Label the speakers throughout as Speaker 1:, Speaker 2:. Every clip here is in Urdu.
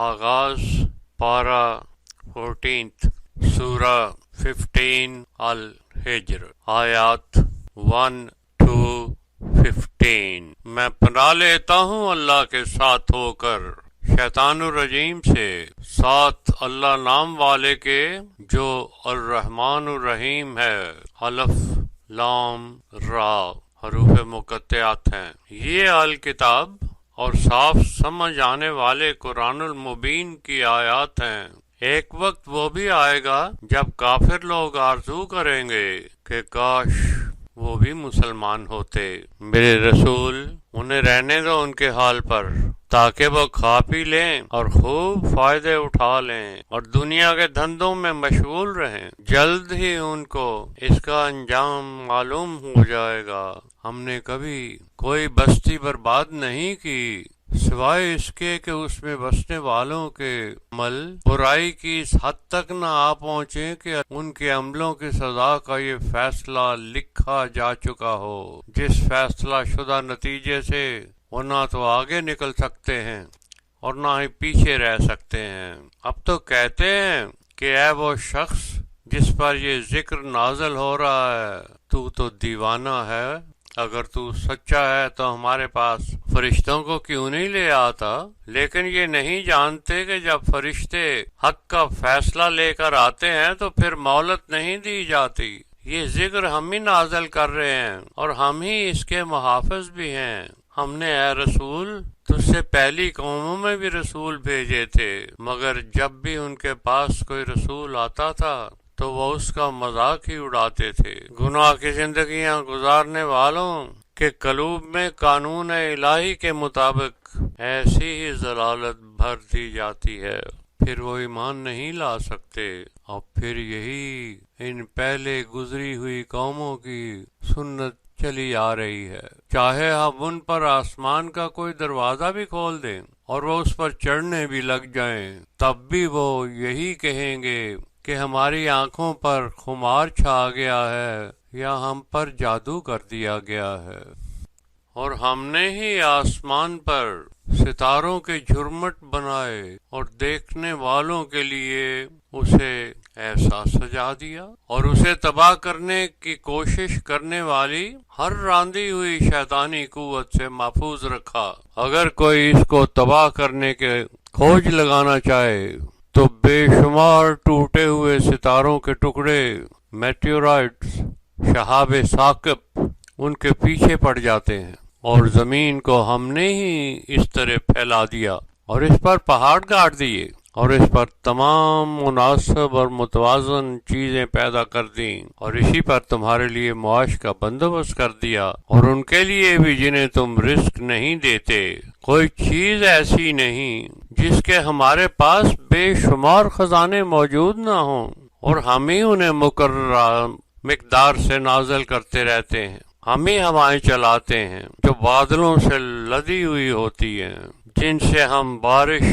Speaker 1: آغاز پارہ 14 سورہ 15 الحجر آیات 1 to 15۔ میں پناہ لیتا ہوں اللہ کے ساتھ ہو کر شیطان الرجیم سے، ساتھ اللہ نام والے کے جو الرحمن الرحیم ہے۔ الف لام را حروف مقطعات ہیں۔ یہ الکتاب اور صاف سمجھ آنے والے قرآن المبین کی آیات ہیں۔ ایک وقت وہ بھی آئے گا جب کافر لوگ آرزو کریں گے کہ کاش وہ بھی مسلمان ہوتے۔ میرے رسول، انہیں رہنے دو ان کے حال پر، تاکہ وہ کھا پی لیں اور خوب فائدے اٹھا لیں اور دنیا کے دھندوں میں مشغول رہیں۔ جلد ہی ان کو اس کا انجام معلوم ہو جائے گا۔ ہم نے کبھی کوئی بستی برباد نہیں کی سوائے اس کے کہ اس میں بسنے والوں کے عمل برائی کی اس حد تک نہ آ پہنچے کہ ان کے عملوں کی سزا کا یہ فیصلہ لکھا جا چکا ہو، جس فیصلہ شدہ نتیجے سے وہ نہ تو آگے نکل سکتے ہیں اور نہ ہی پیچھے رہ سکتے ہیں۔ اب تو کہتے ہیں کہ اے وہ شخص جس پر یہ ذکر نازل ہو رہا ہے، تو دیوانہ ہے۔ اگر تو سچا ہے تو ہمارے پاس فرشتوں کو کیوں نہیں لے آتا؟ لیکن یہ نہیں جانتے کہ جب فرشتے حق کا فیصلہ لے کر آتے ہیں تو پھر مہلت نہیں دی جاتی۔ یہ ذکر ہم ہی نازل کر رہے ہیں اور ہم ہی اس کے محافظ بھی ہیں۔ ہم نے اے رسول تجھ سے پہلی قوموں میں بھی رسول بھیجے تھے، مگر جب بھی ان کے پاس کوئی رسول آتا تھا تو وہ اس کا مذاق ہی اڑاتے تھے۔ گناہ کی زندگیاں گزارنے والوں کے قلوب میں قانون الہی کے مطابق ایسی ہی ضلالت بھر دی جاتی ہے، پھر وہ ایمان نہیں لا سکتے۔ اور پھر یہی ان پہلے گزری ہوئی قوموں کی سنت چلی آ رہی ہے، چاہے ہم ان پر آسمان کا کوئی دروازہ بھی کھول دیں اور وہ اس پر چڑھنے بھی لگ جائیں، تب بھی وہ یہی کہیں گے کہ ہماری آنکھوں پر خمار چھا گیا ہے یا ہم پر جادو کر دیا گیا ہے۔ اور ہم نے ہی آسمان پر ستاروں کے جھرمٹ بنائے اور دیکھنے والوں کے لیے اسے ایسا سجا دیا اور اسے تباہ کرنے کی کوشش کرنے والی ہر راندی ہوئی شیطانی قوت سے محفوظ رکھا۔ اگر کوئی اس کو تباہ کرنے کے کھوج لگانا چاہے تو بے شمار ٹوٹے ہوئے ستاروں کے ٹکڑے، میٹیورائٹس، شہاب ثاقب ان کے پیچھے پڑ جاتے ہیں، اور زمین کو ہم نے ہی اس طرح پھیلا دیا اور اس پر پہاڑ گاڑ دیے اور اس پر تمام مناسب اور متوازن چیزیں پیدا کر دیں، اور اسی پر تمہارے لیے معاش کا بندوبست کر دیا، اور ان کے لیے بھی جنہیں تم رزق نہیں دیتے۔ کوئی چیز ایسی نہیں جس کے ہمارے پاس بے شمار خزانے موجود نہ ہوں، اور ہم ہی انہیں مقررہ مقدار سے نازل کرتے رہتے ہیں۔ ہم ہی ہوائیں چلاتے ہیں جو بادلوں سے لدی ہوئی ہوتی ہیں، جن سے ہم بارش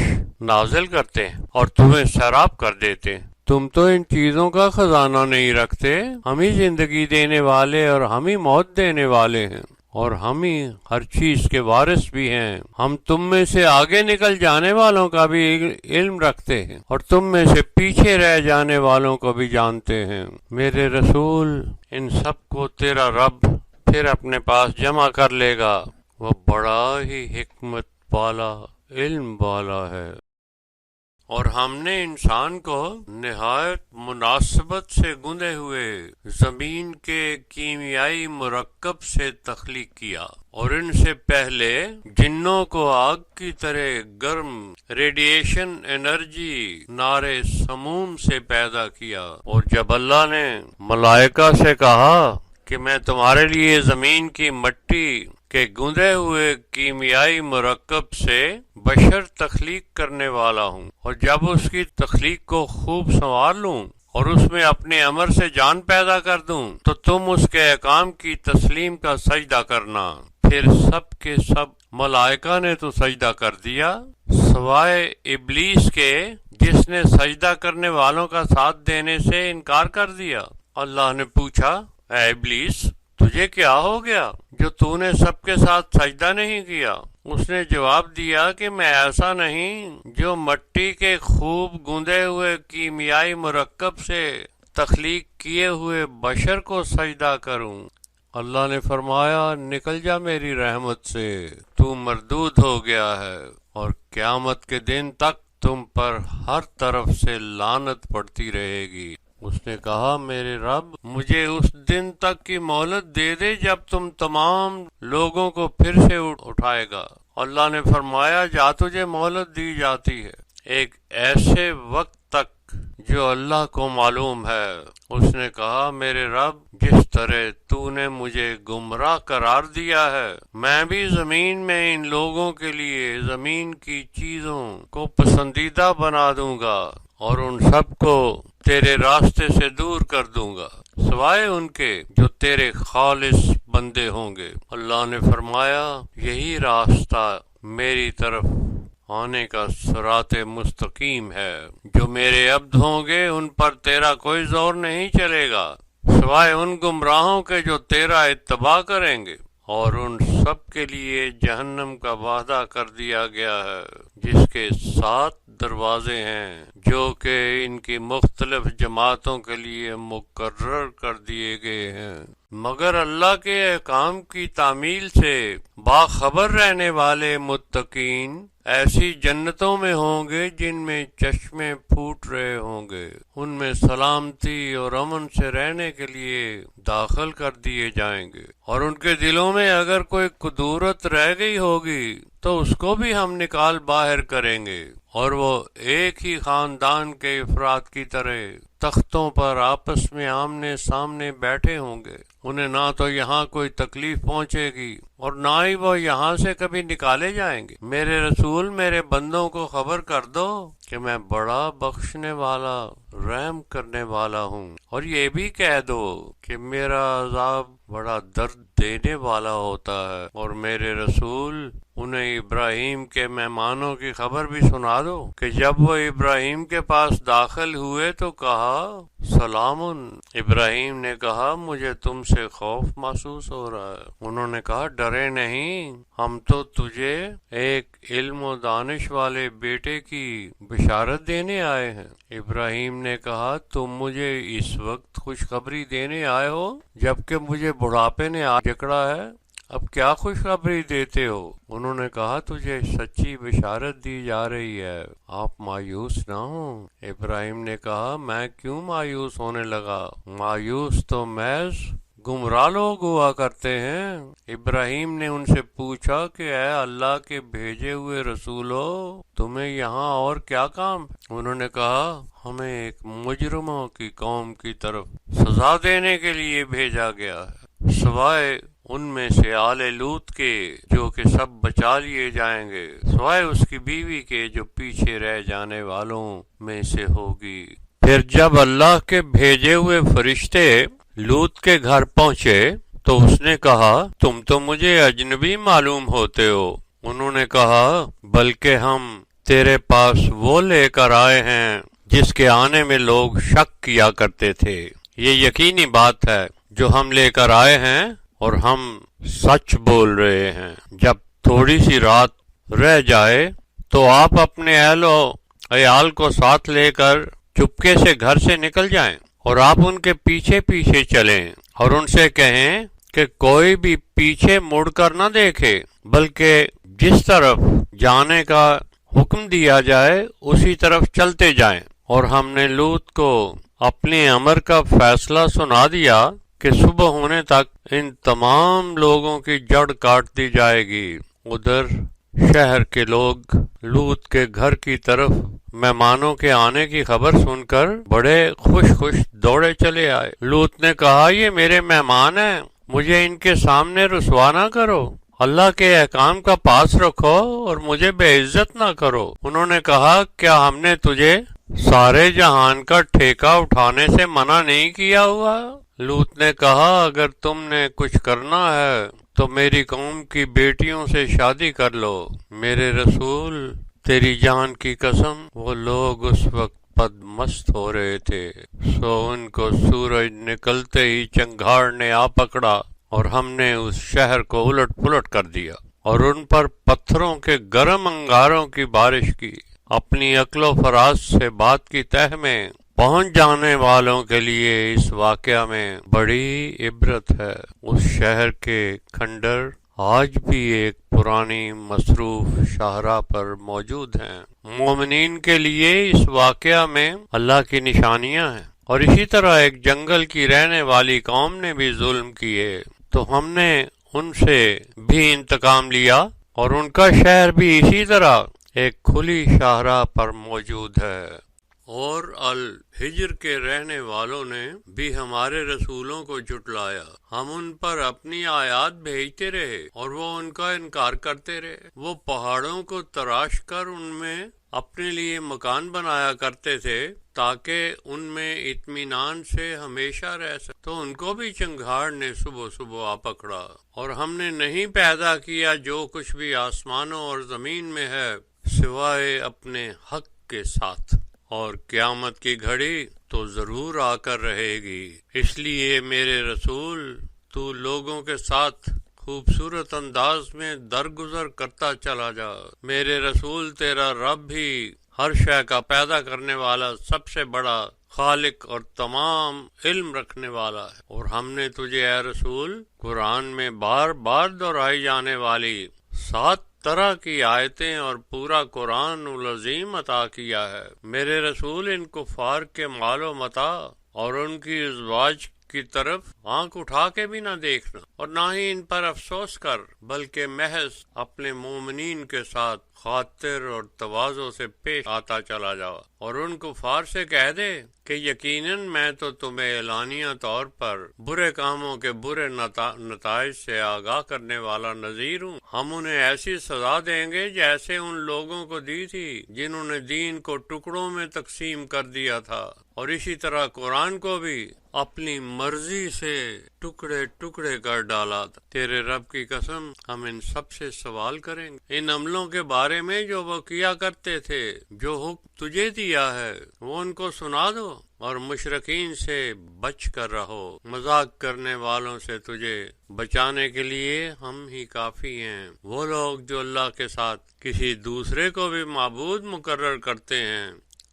Speaker 1: نازل کرتے ہیں اور تمہیں سیراب کر دیتے ہیں۔ تم تو ان چیزوں کا خزانہ نہیں رکھتے۔ ہم ہی زندگی دینے والے اور ہم ہی موت دینے والے ہیں، اور ہم ہی ہر چیز کے وارث بھی ہیں۔ ہم تم میں سے آگے نکل جانے والوں کا بھی علم رکھتے ہیں اور تم میں سے پیچھے رہ جانے والوں کو بھی جانتے ہیں۔ میرے رسول، ان سب کو تیرا رب پھر اپنے پاس جمع کر لے گا، وہ بڑا ہی حکمت والا، علم والا ہے۔ اور ہم نے انسان کو نہایت مناسبت سے گندے ہوئے زمین کے کیمیائی مرکب سے تخلیق کیا، اور ان سے پہلے جنوں کو آگ کی طرح گرم ریڈیشن انرجی نارے سموم سے پیدا کیا۔ اور جب اللہ نے ملائکہ سے کہا کہ میں تمہارے لیے زمین کی مٹی کے گندے ہوئے کیمیائی مرکب سے بشر تخلیق کرنے والا ہوں، اور جب اس کی تخلیق کو خوب سنوار لوں اور اس میں اپنے امر سے جان پیدا کر دوں تو تم اس کے احکام کی تسلیم کا سجدہ کرنا۔ پھر سب کے سب ملائکہ نے تو سجدہ کر دیا سوائے ابلیس کے، جس نے سجدہ کرنے والوں کا ساتھ دینے سے انکار کر دیا۔ اللہ نے پوچھا، اے ابلیس، تجھے کیا ہو گیا جو تو نے سب کے ساتھ سجدہ نہیں کیا؟ اس نے جواب دیا کہ میں ایسا نہیں جو مٹی کے خوب گوندے ہوئے کیمیائی مرکب سے تخلیق کیے ہوئے بشر کو سجدہ کروں۔ اللہ نے فرمایا نکل جا میری رحمت سے، تو مردود ہو گیا ہے اور قیامت کے دن تک تم پر ہر طرف سے لعنت پڑتی رہے گی۔ اس نے کہا میرے رب مجھے اس دن تک کی مہلت دے دے جب تم تمام لوگوں کو پھر سے اٹھائے گا۔ اللہ نے فرمایا جا تجھے مہلت دی جاتی ہے ایک ایسے وقت تک جو اللہ کو معلوم ہے۔ اس نے کہا میرے رب جس طرح تو نے مجھے گمراہ قرار دیا ہے میں بھی زمین میں ان لوگوں کے لیے زمین کی چیزوں کو پسندیدہ بنا دوں گا اور ان سب کو تیرے راستے سے دور کر دوں گا سوائے ان کے جو تیرے خالص بندے ہوں گے۔ اللہ نے فرمایا یہی راستہ میری طرف آنے کا صراط مستقیم ہے، جو میرے عبد ہوں گے ان پر تیرا کوئی زور نہیں چلے گا سوائے ان گمراہوں کے جو تیرا اتباع کریں گے، اور ان سب کے لیے جہنم کا وعدہ کر دیا گیا ہے جس کے 7 دروازے ہیں جو کہ ان کی مختلف جماعتوں کے لیے مقرر کر دیے گئے ہیں۔ مگر اللہ کے احکام کی تعمیل سے باخبر رہنے والے متقین ایسی جنتوں میں ہوں گے جن میں چشمے پھوٹ رہے ہوں گے، ان میں سلامتی اور امن سے رہنے کے لیے داخل کر دیے جائیں گے، اور ان کے دلوں میں اگر کوئی کدورت رہ گئی ہوگی تو اس کو بھی ہم نکال باہر کریں گے، اور وہ ایک ہی خاندان کے افراد کی طرح تختوں پر آپس میں آمنے سامنے بیٹھے ہوں گے۔ انہیں نہ تو یہاں کوئی تکلیف پہنچے گی اور نہ ہی وہ یہاں سے کبھی نکالے جائیں گے۔ میرے رسول میرے بندوں کو خبر کر دو کہ میں بڑا بخشنے والا رحم کرنے والا ہوں، اور یہ بھی کہہ دو کہ میرا عذاب بڑا درد دینے والا ہوتا ہے، اور میرے رسول انہیں ابراہیم کے مہمانوں کی خبر بھی سنا دو کہ جب وہ ابراہیم کے پاس داخل ہوئے تو کہا سلام۔ ابراہیم نے کہا مجھے تم سے خوف محسوس ہو رہا ہے۔ انہوں نے کہا ڈرے نہیں، ہم تو تجھے ایک علم و دانش والے بیٹے کی بشارت دینے آئے ہیں۔ ابراہیم نے کہا تم مجھے اس وقت خوشخبری دینے آئے ہو جبکہ مجھے بڑھاپے نے آ جکڑا ہے، اب کیا خوشخبری دیتے ہو؟ انہوں نے کہا تجھے سچی بشارت دی جا رہی ہے، آپ مایوس نہ ہوں۔ ابراہیم نے کہا میں کیوں مایوس ہونے لگا، مایوس تو محض گمراہ لوگ ہوا کرتے ہیں۔ ابراہیم نے ان سے پوچھا کہ اے اللہ کے بھیجے ہوئے رسولو تمہیں یہاں اور کیا کام؟ انہوں نے کہا ہمیں ایک مجرموں کی قوم کی طرف سزا دینے کے لیے بھیجا گیا ہے، سوائے ان میں سے آل لوط کے جو کہ سب بچا لیے جائیں گے، سوائے اس کی بیوی کے جو پیچھے رہ جانے والوں میں سے ہوگی۔ پھر جب اللہ کے بھیجے ہوئے فرشتے لوط کے گھر پہنچے تو اس نے کہا تم تو مجھے اجنبی معلوم ہوتے ہو۔ انہوں نے کہا بلکہ ہم تیرے پاس وہ لے کر آئے ہیں جس کے آنے میں لوگ شک کیا کرتے تھے، یہ یقینی بات ہے جو ہم لے کر آئے ہیں اور ہم سچ بول رہے ہیں۔ جب تھوڑی سی رات رہ جائے تو آپ اپنے اہل و عیال کو ساتھ لے کر چپکے سے گھر سے نکل جائیں اور آپ ان کے پیچھے پیچھے چلیں اور ان سے کہیں کہ کوئی بھی پیچھے مڑ کر نہ دیکھے، بلکہ جس طرف جانے کا حکم دیا جائے اسی طرف چلتے جائیں۔ اور ہم نے لوط کو اپنے امر کا فیصلہ سنا دیا کہ صبح ہونے تک ان تمام لوگوں کی جڑ کاٹ دی جائے گی۔ ادھر شہر کے لوگ لوط کے گھر کی طرف مہمانوں کے آنے کی خبر سن کر بڑے خوش دوڑے چلے آئے۔ لوط نے کہا یہ میرے مہمان ہیں، مجھے ان کے سامنے رسوا نہ کرو، اللہ کے احکام کا پاس رکھو اور مجھے بے عزت نہ کرو۔ انہوں نے کہا کیا ہم نے تجھے سارے جہان کا ٹھیکہ اٹھانے سے منع نہیں کیا ہوا؟ لوط نے کہا اگر تم نے کچھ کرنا ہے تو میری قوم کی بیٹیوں سے شادی کر لو۔ میرے رسول تیری جان کی قسم وہ لوگ اس وقت پد مست ہو رہے تھے، سو ان کو سورج نکلتے ہی چنگھاڑ نے آ پکڑا اور ہم نے اس شہر کو الٹ پلٹ کر دیا اور ان پر پتھروں کے گرم انگاروں کی بارش کی۔ اپنی عقل و فراست سے بات کی تہ میں پہنچ جانے والوں کے لیے اس واقعہ میں بڑی عبرت ہے۔ اس شہر کے کھنڈر آج بھی ایک پرانی مصروف شاہراہ پر موجود ہیں۔ مومنین کے لیے اس واقعہ میں اللہ کی نشانیاں ہیں، اور اسی طرح ایک جنگل کی رہنے والی قوم نے بھی ظلم کیے تو ہم نے ان سے بھی انتقام لیا، اور ان کا شہر بھی اسی طرح ایک کھلی شاہراہ پر موجود ہے۔ اور الحجر کے رہنے والوں نے بھی ہمارے رسولوں کو جھٹلایا، ہم ان پر اپنی آیات بھیجتے رہے اور وہ ان کا انکار کرتے رہے۔ وہ پہاڑوں کو تراش کر ان میں اپنے لیے مکان بنایا کرتے تھے تاکہ ان میں اطمینان سے ہمیشہ رہ سکے، تو ان کو بھی چنگھاڑ نے صبح صبح آ پکڑا۔ اور ہم نے نہیں پیدا کیا جو کچھ بھی آسمانوں اور زمین میں ہے سوائے اپنے حق کے ساتھ، اور قیامت کی گھڑی تو ضرور آ کر رہے گی۔ اس لیے میرے رسول تو لوگوں کے ساتھ خوبصورت انداز میں درگزر کرتا چلا جا۔ میرے رسول تیرا رب بھی ہر شے کا پیدا کرنے والا سب سے بڑا خالق اور تمام علم رکھنے والا ہے۔ اور ہم نے تجھے اے رسول قرآن میں بار بار دہرائی جانے والی 7 طرح کی آیتیں اور پورا قرآن العظیم عطا کیا ہے۔ میرے رسول ان کفار کے مال و متاع اور ان کی ازواج کی طرف آنکھ اٹھا کے بھی نہ دیکھنا، اور نہ ہی ان پر افسوس کر، بلکہ محض اپنے مومنین کے ساتھ خاطر اور تواضع سے پیش آتا چلا جاؤ، اور ان کفار سے کہہ دے کہ یقیناً میں تو تمہیں اعلانیہ طور پر برے کاموں کے برے نتائج سے آگاہ کرنے والا نذیر ہوں۔ ہم انہیں ایسی سزا دیں گے جیسے ان لوگوں کو دی تھی جنہوں نے دین کو ٹکڑوں میں تقسیم کر دیا تھا، اور اسی طرح قرآن کو بھی اپنی مرضی سے ٹکڑے ٹکڑے کر ڈالا تھا۔ تیرے رب کی قسم ہم ان سب سے سوال کریں گے، ان عملوں کے بارے میں جو وہ کیا کرتے تھے۔ جو حکم تجھے دیا ہے وہ ان کو سنا دو، اور مشرکین سے بچ کر رہو۔ مذاق کرنے والوں سے تجھے بچانے کے لیے ہم ہی کافی ہیں۔ وہ لوگ جو اللہ کے ساتھ کسی دوسرے کو بھی معبود مقرر کرتے ہیں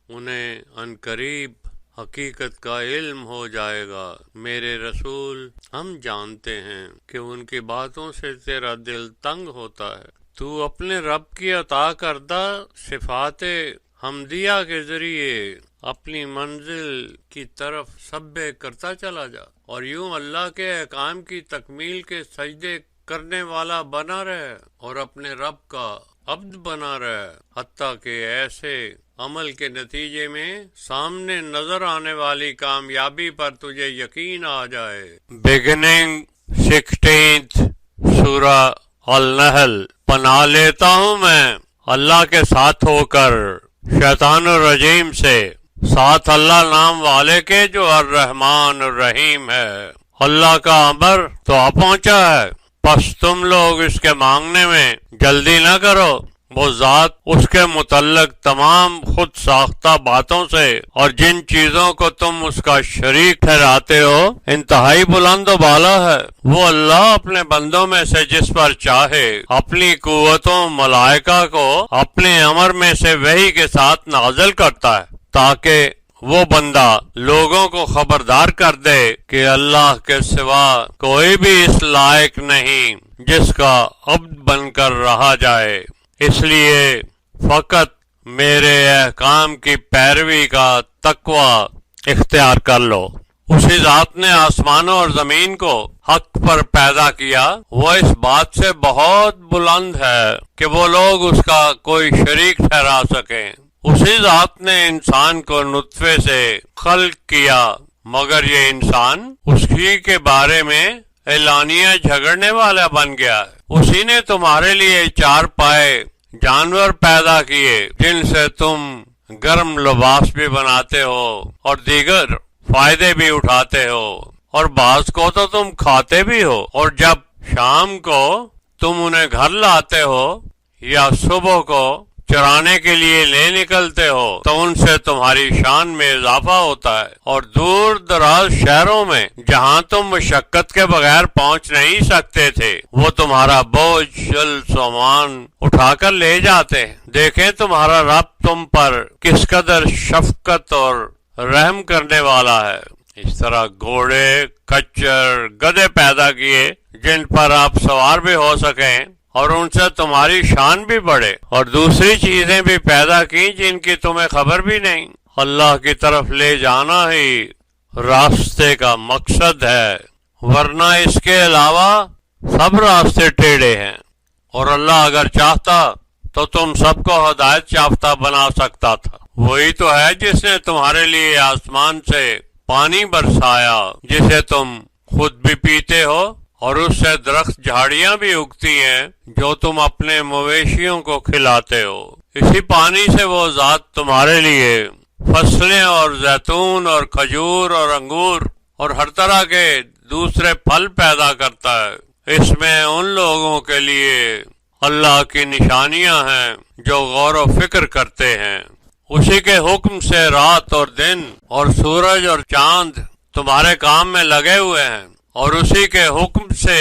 Speaker 1: انہیں عنقریب حقیقت کا علم ہو جائے گا۔ میرے رسول ہم جانتے ہیں کہ ان کی باتوں سے تیرا دل تنگ ہوتا ہے۔ تو اپنے رب کی عطا کردہ صفات حمدیہ کے ذریعے اپنی منزل کی طرف سبح کرتا چلا جا، اور یوں اللہ کے احکام کی تکمیل کے سجدے کرنے والا بنا رہے اور اپنے رب کا عبد بنا رہے، حتیٰ کہ ایسے عمل کے نتیجے میں سامنے نظر آنے والی کامیابی پر تجھے یقین آ جائے۔ بگننگ 16th سورہ النحل۔ پناہ لیتا ہوں میں اللہ کے ساتھ ہو کر شیطان الرجیم سے، ساتھ اللہ نام والے کے جو الرحمن الرحیم ہے۔ اللہ کا امر تو آ پہنچا ہے، پس تم لوگ اس کے مانگنے میں جلدی نہ کرو۔ وہ ذات اس کے متعلق تمام خود ساختہ باتوں سے اور جن چیزوں کو تم اس کا شریک ٹھہراتے ہو انتہائی بلند و بالا ہے۔ وہ اللہ اپنے بندوں میں سے جس پر چاہے اپنی قوتوں ملائکہ کو اپنے امر میں سے وحی کے ساتھ نازل کرتا ہے، تاکہ وہ بندہ لوگوں کو خبردار کر دے کہ اللہ کے سوا کوئی بھی اس لائق نہیں جس کا عبد بن کر رہا جائے۔ اس لیے فقط میرے احکام کی پیروی کا تقوی اختیار کر لو۔ اسی ذات نے آسمانوں اور زمین کو حق پر پیدا کیا، وہ اس بات سے بہت بلند ہے کہ وہ لوگ اس کا کوئی شریک ٹھہرا سکیں۔ اسی ذات نے انسان کو نطفے سے خلق کیا، مگر یہ انسان اس کے بارے میں اعلانیہ جھگڑنے والا بن گیا ہے۔ اسی نے تمہارے لیے 4 پائے جانور پیدا کیے جن سے تم گرم لباس بھی بناتے ہو اور دیگر فائدے بھی اٹھاتے ہو، اور بعض کو تو تم کھاتے بھی ہو، اور جب شام کو تم انہیں گھر لاتے ہو یا صبح کو چرانے کے لیے لے نکلتے ہو تو ان سے تمہاری شان میں اضافہ ہوتا ہے، اور دور دراز شہروں میں جہاں تم مشقت کے بغیر پہنچ نہیں سکتے تھے وہ تمہارا بوجھ سامان اٹھا کر لے جاتے ہیں۔ دیکھیں تمہارا رب تم پر کس قدر شفقت اور رحم کرنے والا ہے۔ اس طرح گھوڑے، کچر، گدھے پیدا کیے جن پر آپ سوار بھی ہو سکیں اور ان سے تمہاری شان بھی بڑھے، اور دوسری چیزیں بھی پیدا کی جن کی تمہیں خبر بھی نہیں۔ اللہ کی طرف لے جانا ہی راستے کا مقصد ہے، ورنہ اس کے علاوہ سب راستے ٹیڑھے ہیں، اور اللہ اگر چاہتا تو تم سب کو ہدایت یافتہ بنا سکتا تھا۔ وہی تو ہے جس نے تمہارے لیے آسمان سے پانی برسایا جسے تم خود بھی پیتے ہو، اور اس سے درخت جھاڑیاں بھی اگتی ہیں جو تم اپنے مویشیوں کو کھلاتے ہو۔ اسی پانی سے وہ ذات تمہارے لیے فصلیں اور زیتون اور کھجور اور انگور اور ہر طرح کے دوسرے پھل پیدا کرتا ہے۔ اس میں ان لوگوں کے لیے اللہ کی نشانیاں ہیں جو غور و فکر کرتے ہیں۔ اسی کے حکم سے رات اور دن اور سورج اور چاند تمہارے کام میں لگے ہوئے ہیں، اور اسی کے حکم سے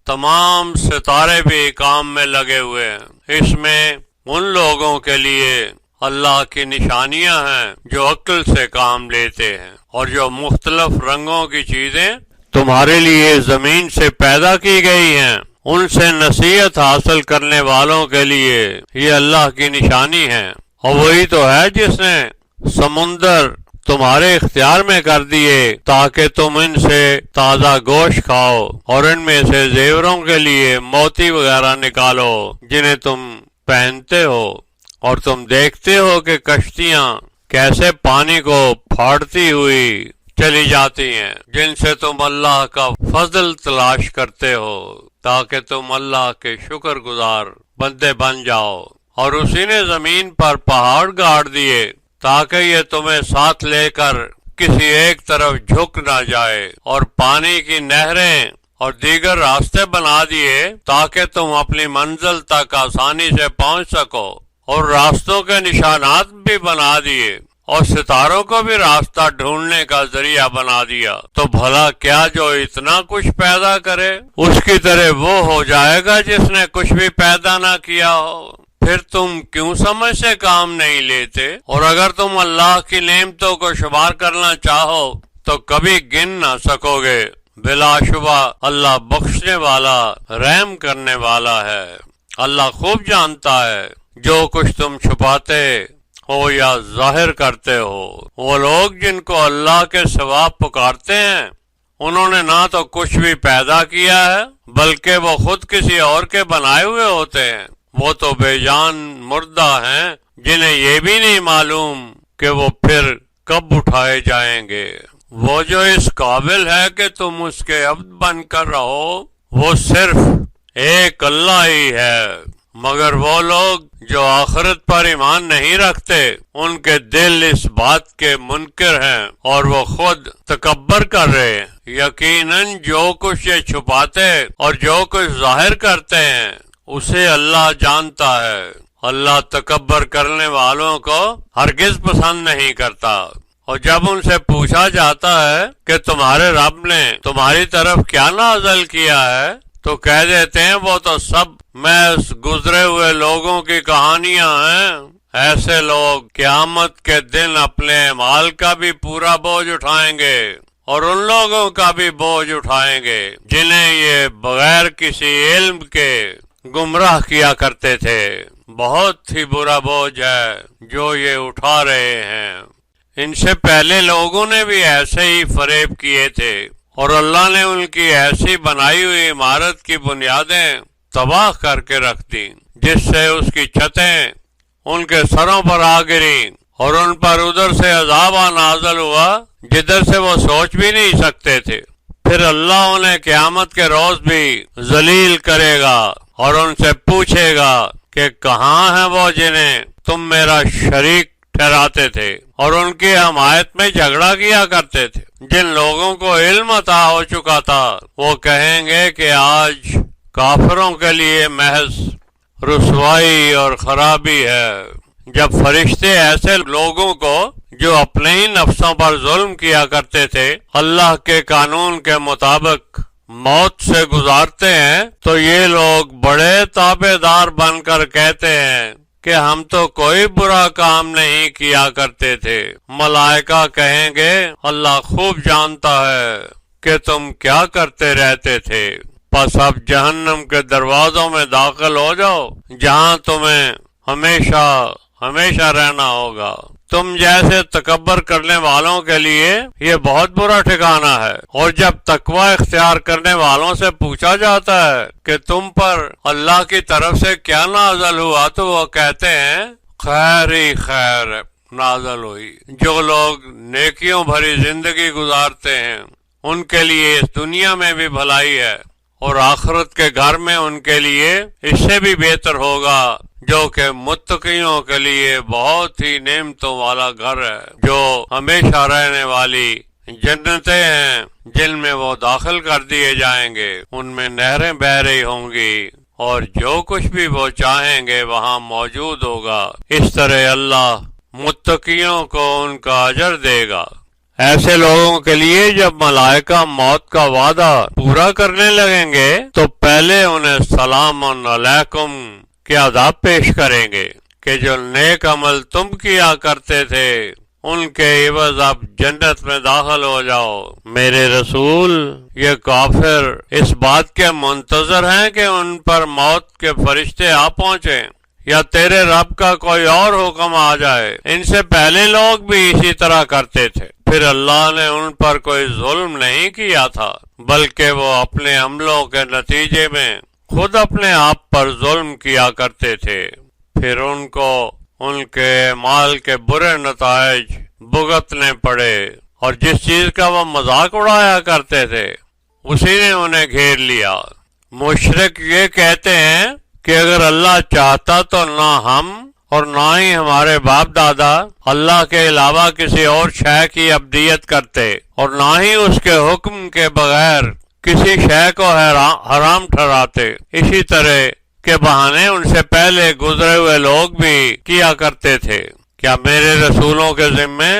Speaker 1: تمام ستارے بھی کام میں لگے ہوئے ہیں۔ اس میں ان لوگوں کے لیے اللہ کی نشانیاں ہیں جو عقل سے کام لیتے ہیں، اور جو مختلف رنگوں کی چیزیں تمہارے لیے زمین سے پیدا کی گئی ہیں ان سے نصیحت حاصل کرنے والوں کے لیے یہ اللہ کی نشانی ہے۔ اور وہی تو ہے جس نے سمندر تمہارے اختیار میں کر دیے تاکہ تم ان سے تازہ گوشت کھاؤ، اور ان میں سے زیوروں کے لیے موتی وغیرہ نکالو جنہیں تم پہنتے ہو، اور تم دیکھتے ہو کہ کشتیاں کیسے پانی کو پھاڑتی ہوئی چلی جاتی ہیں، جن سے تم اللہ کا فضل تلاش کرتے ہو تاکہ تم اللہ کے شکر گزار بندے بن جاؤ۔ اور اسی نے زمین پر پہاڑ گاڑ دیے تاکہ یہ تمہیں ساتھ لے کر کسی ایک طرف جھک نہ جائے، اور پانی کی نہریں اور دیگر راستے بنا دیے تاکہ تم اپنی منزل تک آسانی سے پہنچ سکو، اور راستوں کے نشانات بھی بنا دیے، اور ستاروں کو بھی راستہ ڈھونڈنے کا ذریعہ بنا دیا۔ تو بھلا کیا جو اتنا کچھ پیدا کرے اس کی طرح وہ ہو جائے گا جس نے کچھ بھی پیدا نہ کیا ہو؟ پھر تم کیوں سمجھ سے کام نہیں لیتے؟ اور اگر تم اللہ کی نعمتوں کو شمار کرنا چاہو تو کبھی گن نہ سکو گے۔ بلا شبہ اللہ بخشنے والا، رحم کرنے والا ہے۔ اللہ خوب جانتا ہے جو کچھ تم چھپاتے ہو یا ظاہر کرتے ہو۔ وہ لوگ جن کو اللہ کے سوا پکارتے ہیں انہوں نے نہ تو کچھ بھی پیدا کیا ہے بلکہ وہ خود کسی اور کے بنائے ہوئے ہوتے ہیں۔ وہ تو بے جان مردہ ہیں جنہیں یہ بھی نہیں معلوم کہ وہ پھر کب اٹھائے جائیں گے۔ وہ جو اس قابل ہے کہ تم اس کے عبد بن کر رہو وہ صرف ایک اللہ ہی ہے، مگر وہ لوگ جو آخرت پر ایمان نہیں رکھتے ان کے دل اس بات کے منکر ہیں اور وہ خود تکبر کر رہے ہیں۔ یقیناً جو کچھ یہ چھپاتے اور جو کچھ ظاہر کرتے ہیں اسے اللہ جانتا ہے۔ اللہ تکبر کرنے والوں کو ہرگز پسند نہیں کرتا۔ اور جب ان سے پوچھا جاتا ہے کہ تمہارے رب نے تمہاری طرف کیا نازل کیا ہے تو کہہ دیتے ہیں وہ تو سب محض گزرے ہوئے لوگوں کی کہانیاں ہیں۔ ایسے لوگ قیامت کے دن اپنے اعمال کا بھی پورا بوجھ اٹھائیں گے اور ان لوگوں کا بھی بوجھ اٹھائیں گے جنہیں یہ بغیر کسی علم کے گمراہ کیا کرتے تھے۔ بہت ہی برا بوجھ ہے جو یہ اٹھا رہے ہیں۔ ان سے پہلے لوگوں نے بھی ایسے ہی فریب کیے تھے اور اللہ نے ان کی ایسی بنائی ہوئی عمارت کی بنیادیں تباہ کر کے رکھ دی جس سے اس کی چھتیں ان کے سروں پر آ گریں اور ان پر ادھر سے عذاب نازل ہوا جدھر سے وہ سوچ بھی نہیں سکتے تھے۔ پھر اللہ انہیں قیامت کے روز بھی ذلیل کرے گا اور ان سے پوچھے گا کہ کہاں ہیں وہ جنہیں تم میرا شریک ٹھہراتے تھے اور ان کی حمایت میں جھگڑا کیا کرتے تھے۔ جن لوگوں کو علم عطا ہو چکا تھا وہ کہیں گے کہ آج کافروں کے لیے محض رسوائی اور خرابی ہے۔ جب فرشتے ایسے لوگوں کو جو اپنے ہی نفسوں پر ظلم کیا کرتے تھے اللہ کے قانون کے مطابق موت سے گزارتے ہیں تو یہ لوگ بڑے تابع دار بن کر کہتے ہیں کہ ہم تو کوئی برا کام نہیں کیا کرتے تھے۔ ملائکہ کہیں گے اللہ خوب جانتا ہے کہ تم کیا کرتے رہتے تھے، پس اب جہنم کے دروازوں میں داخل ہو جاؤ جہاں تمہیں ہمیشہ ہمیشہ رہنا ہوگا۔ تم جیسے تکبر کرنے والوں کے لیے یہ بہت برا ٹھکانہ ہے۔ اور جب تقوی اختیار کرنے والوں سے پوچھا جاتا ہے کہ تم پر اللہ کی طرف سے کیا نازل ہوا تو وہ کہتے ہیں خیر ہی خیر نازل ہوئی۔ جو لوگ نیکیوں بھری زندگی گزارتے ہیں ان کے لیے اس دنیا میں بھی بھلائی ہے اور آخرت کے گھر میں ان کے لیے اس سے بھی بہتر ہوگا، جو کہ متقیوں کے لیے بہت ہی نعمتوں والا گھر ہے، جو ہمیشہ رہنے والی جنتیں ہیں جن میں وہ داخل کر دیے جائیں گے۔ ان میں نہریں بہہ رہی ہوں گی اور جو کچھ بھی وہ چاہیں گے وہاں موجود ہوگا۔ اس طرح اللہ متقیوں کو ان کا اجر دے گا۔ ایسے لوگوں کے لیے جب ملائکہ موت کا وعدہ پورا کرنے لگیں گے تو پہلے انہیں سلام علیکم کے آداب پیش کریں گے کہ جو نیک عمل تم کیا کرتے تھے ان کے عوض اب جنت میں داخل ہو جاؤ۔ میرے رسول یہ کافر اس بات کے منتظر ہیں کہ ان پر موت کے فرشتے آ پہنچیں یا تیرے رب کا کوئی اور حکم آ جائے۔ ان سے پہلے لوگ بھی اسی طرح کرتے تھے، پھر اللہ نے ان پر کوئی ظلم نہیں کیا تھا بلکہ وہ اپنے عملوں کے نتیجے میں خود اپنے آپ پر ظلم کیا کرتے تھے، پھر ان کو ان کے اعمال کے برے نتائج بھگتنے پڑے، اور جس چیز کا وہ مذاق اڑایا کرتے تھے اسی نے انہیں گھیر لیا۔ مشرک یہ کہتے ہیں کہ اگر اللہ چاہتا تو نہ ہم اور نہ ہی ہمارے باپ دادا اللہ کے علاوہ کسی اور شے کی عبدیت کرتے اور نہ ہی اس کے حکم کے بغیر کسی شے کو حرام ٹھہراتے۔ اسی طرح کے بہانے ان سے پہلے گزرے ہوئے لوگ بھی کیا کرتے تھے۔ کیا میرے رسولوں کے ذمے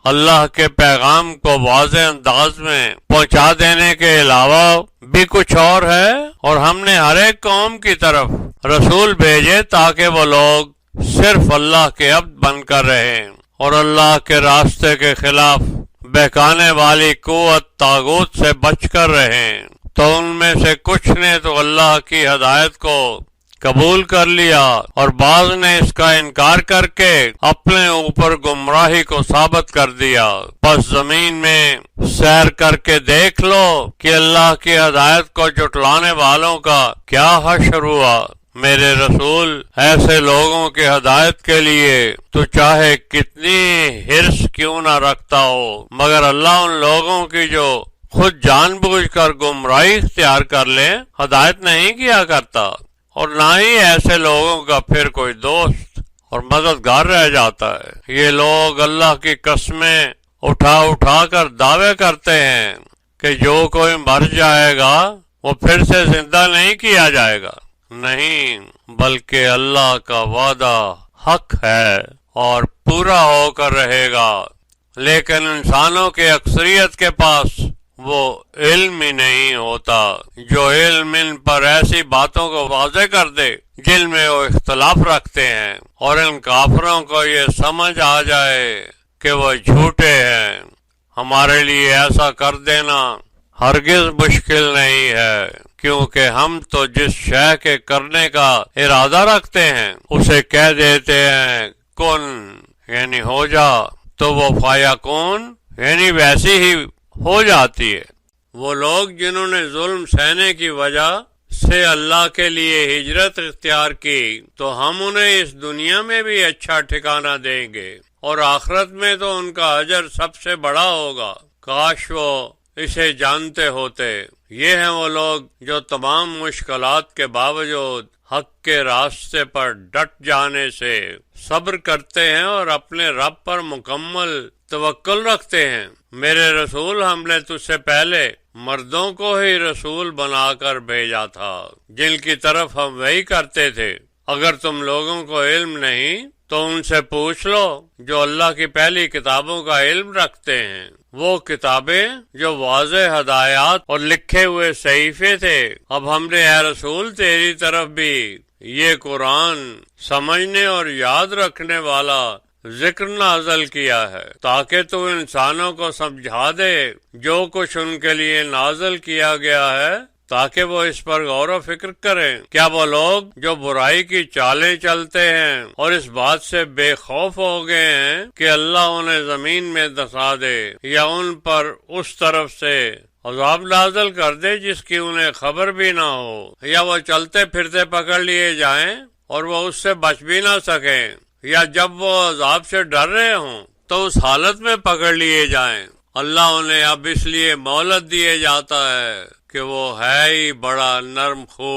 Speaker 1: اللہ کے پیغام کو واضح انداز میں پہنچا دینے کے علاوہ بھی کچھ اور ہے؟ اور ہم نے ہر ایک قوم کی طرف رسول بھیجے تاکہ وہ لوگ صرف اللہ کے عبد بن کر رہیں اور اللہ کے راستے کے خلاف بہکانے والی قوت طاغوت سے بچ کر رہیں۔ تو ان میں سے کچھ نے تو اللہ کی ہدایت کو قبول کر لیا اور بعض نے اس کا انکار کر کے اپنے اوپر گمراہی کو ثابت کر دیا۔ بس زمین میں سیر کر کے دیکھ لو کہ اللہ کی ہدایت کو جھٹلانے والوں کا کیا حشر ہوا۔ میرے رسول ایسے لوگوں کی ہدایت کے لیے تو چاہے کتنی حرص کیوں نہ رکھتا ہو، مگر اللہ ان لوگوں کی جو خود جان بوجھ کر گمراہی اختیار کر لے ہدایت نہیں کیا کرتا، اور نہ ہی ایسے لوگوں کا پھر کوئی دوست اور مددگار رہ جاتا ہے۔ یہ لوگ اللہ کی قسمیں اٹھا اٹھا کر دعوے کرتے ہیں کہ جو کوئی مر جائے گا وہ پھر سے زندہ نہیں کیا جائے گا۔ نہیں، بلکہ اللہ کا وعدہ حق ہے اور پورا ہو کر رہے گا، لیکن انسانوں کے اکثریت کے پاس وہ علم ہی نہیں ہوتا جو علم ان پر ایسی باتوں کو واضح کر دے جن میں وہ اختلاف رکھتے ہیں، اور ان کافروں کو یہ سمجھ آ جائے کہ وہ جھوٹے ہیں۔ ہمارے لیے ایسا کر دینا ہرگز مشکل نہیں ہے، کیونکہ ہم تو جس شے کے کرنے کا ارادہ رکھتے ہیں اسے کہہ دیتے ہیں کن یعنی ہو جا، تو وہ فیکون یعنی ویسی ہی ہو جاتی ہے۔ وہ لوگ جنہوں نے ظلم سہنے کی وجہ سے اللہ کے لیے ہجرت اختیار کی تو ہم انہیں اس دنیا میں بھی اچھا ٹھکانہ دیں گے اور آخرت میں تو ان کا اجر سب سے بڑا ہوگا۔ کاش وہ اسے جانتے ہوتے۔ یہ ہیں وہ لوگ جو تمام مشکلات کے باوجود حق کے راستے پر ڈٹ جانے سے صبر کرتے ہیں اور اپنے رب پر مکمل توکل رکھتے ہیں۔ میرے رسول ہم نے تجھ سے پہلے مردوں کو ہی رسول بنا کر بھیجا تھا جن کی طرف ہم وحی کرتے تھے، اگر تم لوگوں کو علم نہیں تو ان سے پوچھ لو جو اللہ کی پہلی کتابوں کا علم رکھتے ہیں، وہ کتابیں جو واضح ہدایات اور لکھے ہوئے صحیفے تھے۔ اب ہم نے اے رسول تیری طرف بھی یہ قرآن سمجھنے اور یاد رکھنے والا ذکر نازل کیا ہے تاکہ تو انسانوں کو سمجھا دے جو کچھ ان کے لیے نازل کیا گیا ہے، تاکہ وہ اس پر غور و فکر کریں۔ کیا وہ لوگ جو برائی کی چالیں چلتے ہیں اور اس بات سے بے خوف ہو گئے ہیں کہ اللہ انہیں زمین میں دھسا دے یا ان پر اس طرف سے عذاب نازل کر دے جس کی انہیں خبر بھی نہ ہو، یا وہ چلتے پھرتے پکڑ لیے جائیں اور وہ اس سے بچ بھی نہ سکیں، یا جب وہ عذاب سے ڈر رہے ہوں تو اس حالت میں پکڑ لیے جائیں؟ اللہ انہیں اب اس لیے مہلت دیے جاتا ہے کہ وہ ہے ہی بڑا نرم خو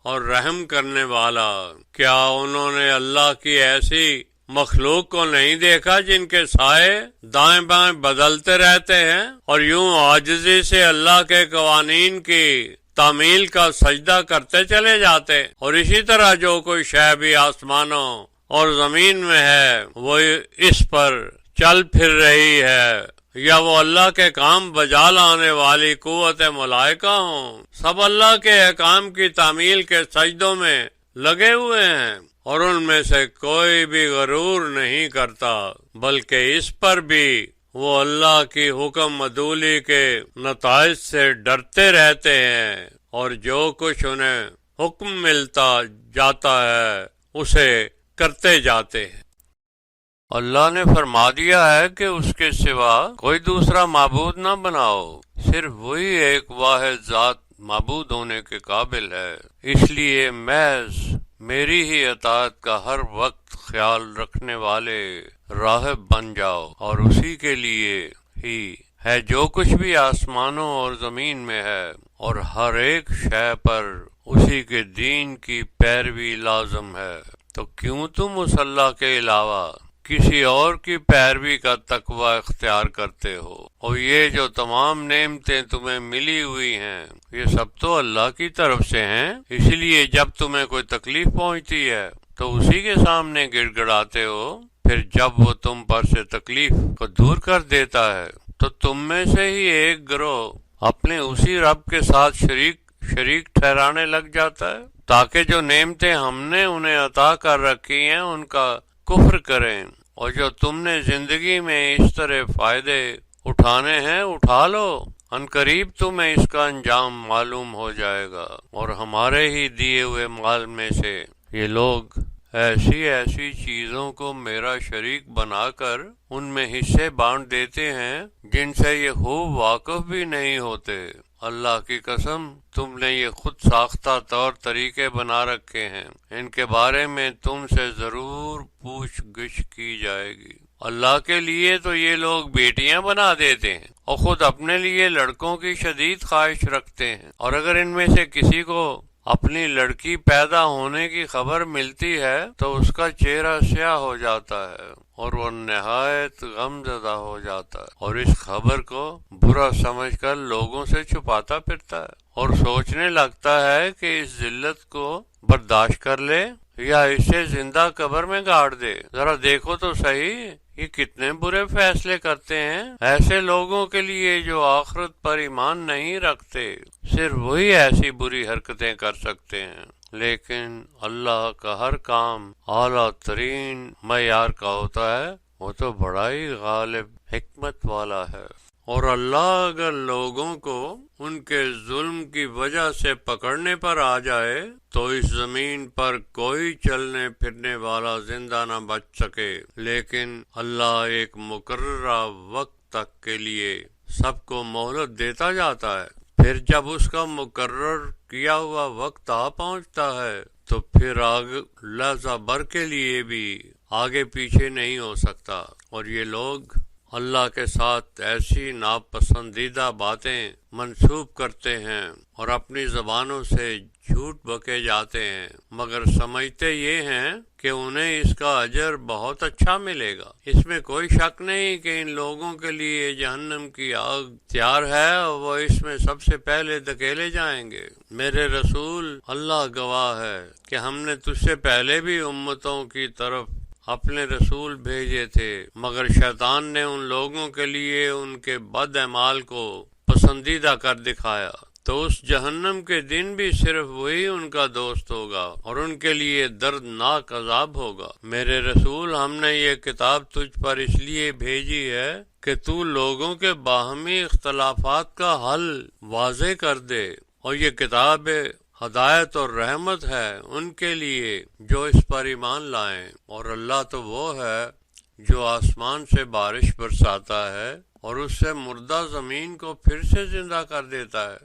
Speaker 1: اور رحم کرنے والا۔ کیا انہوں نے اللہ کی ایسی مخلوق کو نہیں دیکھا جن کے سائے دائیں بائیں بدلتے رہتے ہیں اور یوں عاجزی سے اللہ کے قوانین کی تعمیل کا سجدہ کرتے چلے جاتے؟ اور اسی طرح جو کوئی شے بھی آسمانوں اور زمین میں ہے وہ اس پر چل پھر رہی ہے، یا وہ اللہ کے کام بجا لانے والی قوت ملائکہ ہوں، سب اللہ کے احکام کی تعمیل کے سجدوں میں لگے ہوئے ہیں، اور ان میں سے کوئی بھی غرور نہیں کرتا، بلکہ اس پر بھی وہ اللہ کی حکم عدولی کے نتائج سے ڈرتے رہتے ہیں، اور جو کچھ انہیں حکم ملتا جاتا ہے اسے کرتے جاتے ہیں۔ اللہ نے فرما دیا ہے کہ اس کے سوا کوئی دوسرا معبود نہ بناؤ، صرف وہی ایک واحد ذات معبود ہونے کے قابل ہے، اس لیے محض میری ہی اطاعت کا ہر وقت خیال رکھنے والے راہب بن جاؤ، اور اسی کے لیے ہی ہے جو کچھ بھی آسمانوں اور زمین میں ہے، اور ہر ایک شے پر اسی کے دین کی پیروی لازم ہے۔ تو کیوں تم اس اللہ کے علاوہ کسی اور کی پیروی کا تقوی اختیار کرتے ہو؟ اور یہ جو تمام نعمتیں تمہیں ملی ہوئی ہیں یہ سب تو اللہ کی طرف سے ہیں، اس لیے جب تمہیں کوئی تکلیف پہنچتی ہے تو اسی کے سامنے گڑ گڑاتے ہو، پھر جب وہ تم پر سے تکلیف کو دور کر دیتا ہے تو تم میں سے ہی ایک گروہ اپنے اسی رب کے ساتھ شریک ٹھہرانے لگ جاتا ہے تاکہ جو نعمتیں ہم نے انہیں عطا کر رکھی ہیں ان کا کفر کریں، اور جو تم نے زندگی میں اس طرح فائدے اٹھانے ہیں اٹھا لو، ان قریب تمہیں اس کا انجام معلوم ہو جائے گا۔ اور ہمارے ہی دیے ہوئے مال میں سے یہ لوگ ایسی چیزوں کو میرا شریک بنا کر ان میں حصے بانٹ دیتے ہیں جن سے یہ خوب واقف بھی نہیں ہوتے۔ اللہ کی قسم تم نے یہ خود ساختہ طور طریقے بنا رکھے ہیں، ان کے بارے میں تم سے ضرور پوچھ گچھ کی جائے گی۔ اللہ کے لیے تو یہ لوگ بیٹیاں بنا دیتے ہیں اور خود اپنے لیے لڑکوں کی شدید خواہش رکھتے ہیں، اور اگر ان میں سے کسی کو اپنی لڑکی پیدا ہونے کی خبر ملتی ہے تو اس کا چہرہ سیاہ ہو جاتا ہے اور وہ نہایت غم زدہ ہو جاتا ہے، اور اس خبر کو برا سمجھ کر لوگوں سے چھپاتا پھرتا ہے اور سوچنے لگتا ہے کہ اس ذلت کو برداشت کر لے یا اسے زندہ قبر میں گاڑ دے۔ ذرا دیکھو تو صحیح یہ کتنے برے فیصلے کرتے ہیں۔ ایسے لوگوں کے لیے جو آخرت پر ایمان نہیں رکھتے صرف وہی ایسی بری حرکتیں کر سکتے ہیں، لیکن اللہ کا ہر کام اعلیٰ ترین معیار کا ہوتا ہے، وہ تو بڑا ہی غالب حکمت والا ہے۔ اور اللہ اگر لوگوں کو ان کے ظلم کی وجہ سے پکڑنے پر آ جائے تو اس زمین پر کوئی چلنے پھرنے والا زندہ نہ بچ سکے، لیکن اللہ ایک مقررہ وقت تک کے لیے سب کو مہلت دیتا جاتا ہے، پھر جب اس کا مقرر کیا ہوا وقت آ پہنچتا ہے تو پھر لحظہ بھر کے لیے بھی آگے پیچھے نہیں ہو سکتا۔ اور یہ لوگ اللہ کے ساتھ ایسی ناپسندیدہ باتیں منسوب کرتے ہیں اور اپنی زبانوں سے جھوٹ بکے جاتے ہیں، مگر سمجھتے یہ ہیں کہ انہیں اس کا اجر بہت اچھا ملے گا۔ اس میں کوئی شک نہیں کہ ان لوگوں کے لیے جہنم کی آگ تیار ہے اور وہ اس میں سب سے پہلے دھکیلے جائیں گے۔ میرے رسول، اللہ گواہ ہے کہ ہم نے تجھ سے پہلے بھی امتوں کی طرف اپنے رسول بھیجے تھے، مگر شیطان نے ان لوگوں کے لیے ان کے بد اعمال کو پسندیدہ کر دکھایا، تو اس جہنم کے دن بھی صرف وہی ان کا دوست ہوگا اور ان کے لیے دردناک عذاب ہوگا۔ میرے رسول، ہم نے یہ کتاب تجھ پر اس لیے بھیجی ہے کہ تو لوگوں کے باہمی اختلافات کا حل واضح کر دے، اور یہ کتاب ہدایت اور رحمت ہے ان کے لیے جو اس پر ایمان لائیں، اور اللہ تو وہ ہے جو آسمان سے بارش برساتا ہے اور اس سے مردہ زمین کو پھر سے زندہ کر دیتا ہے۔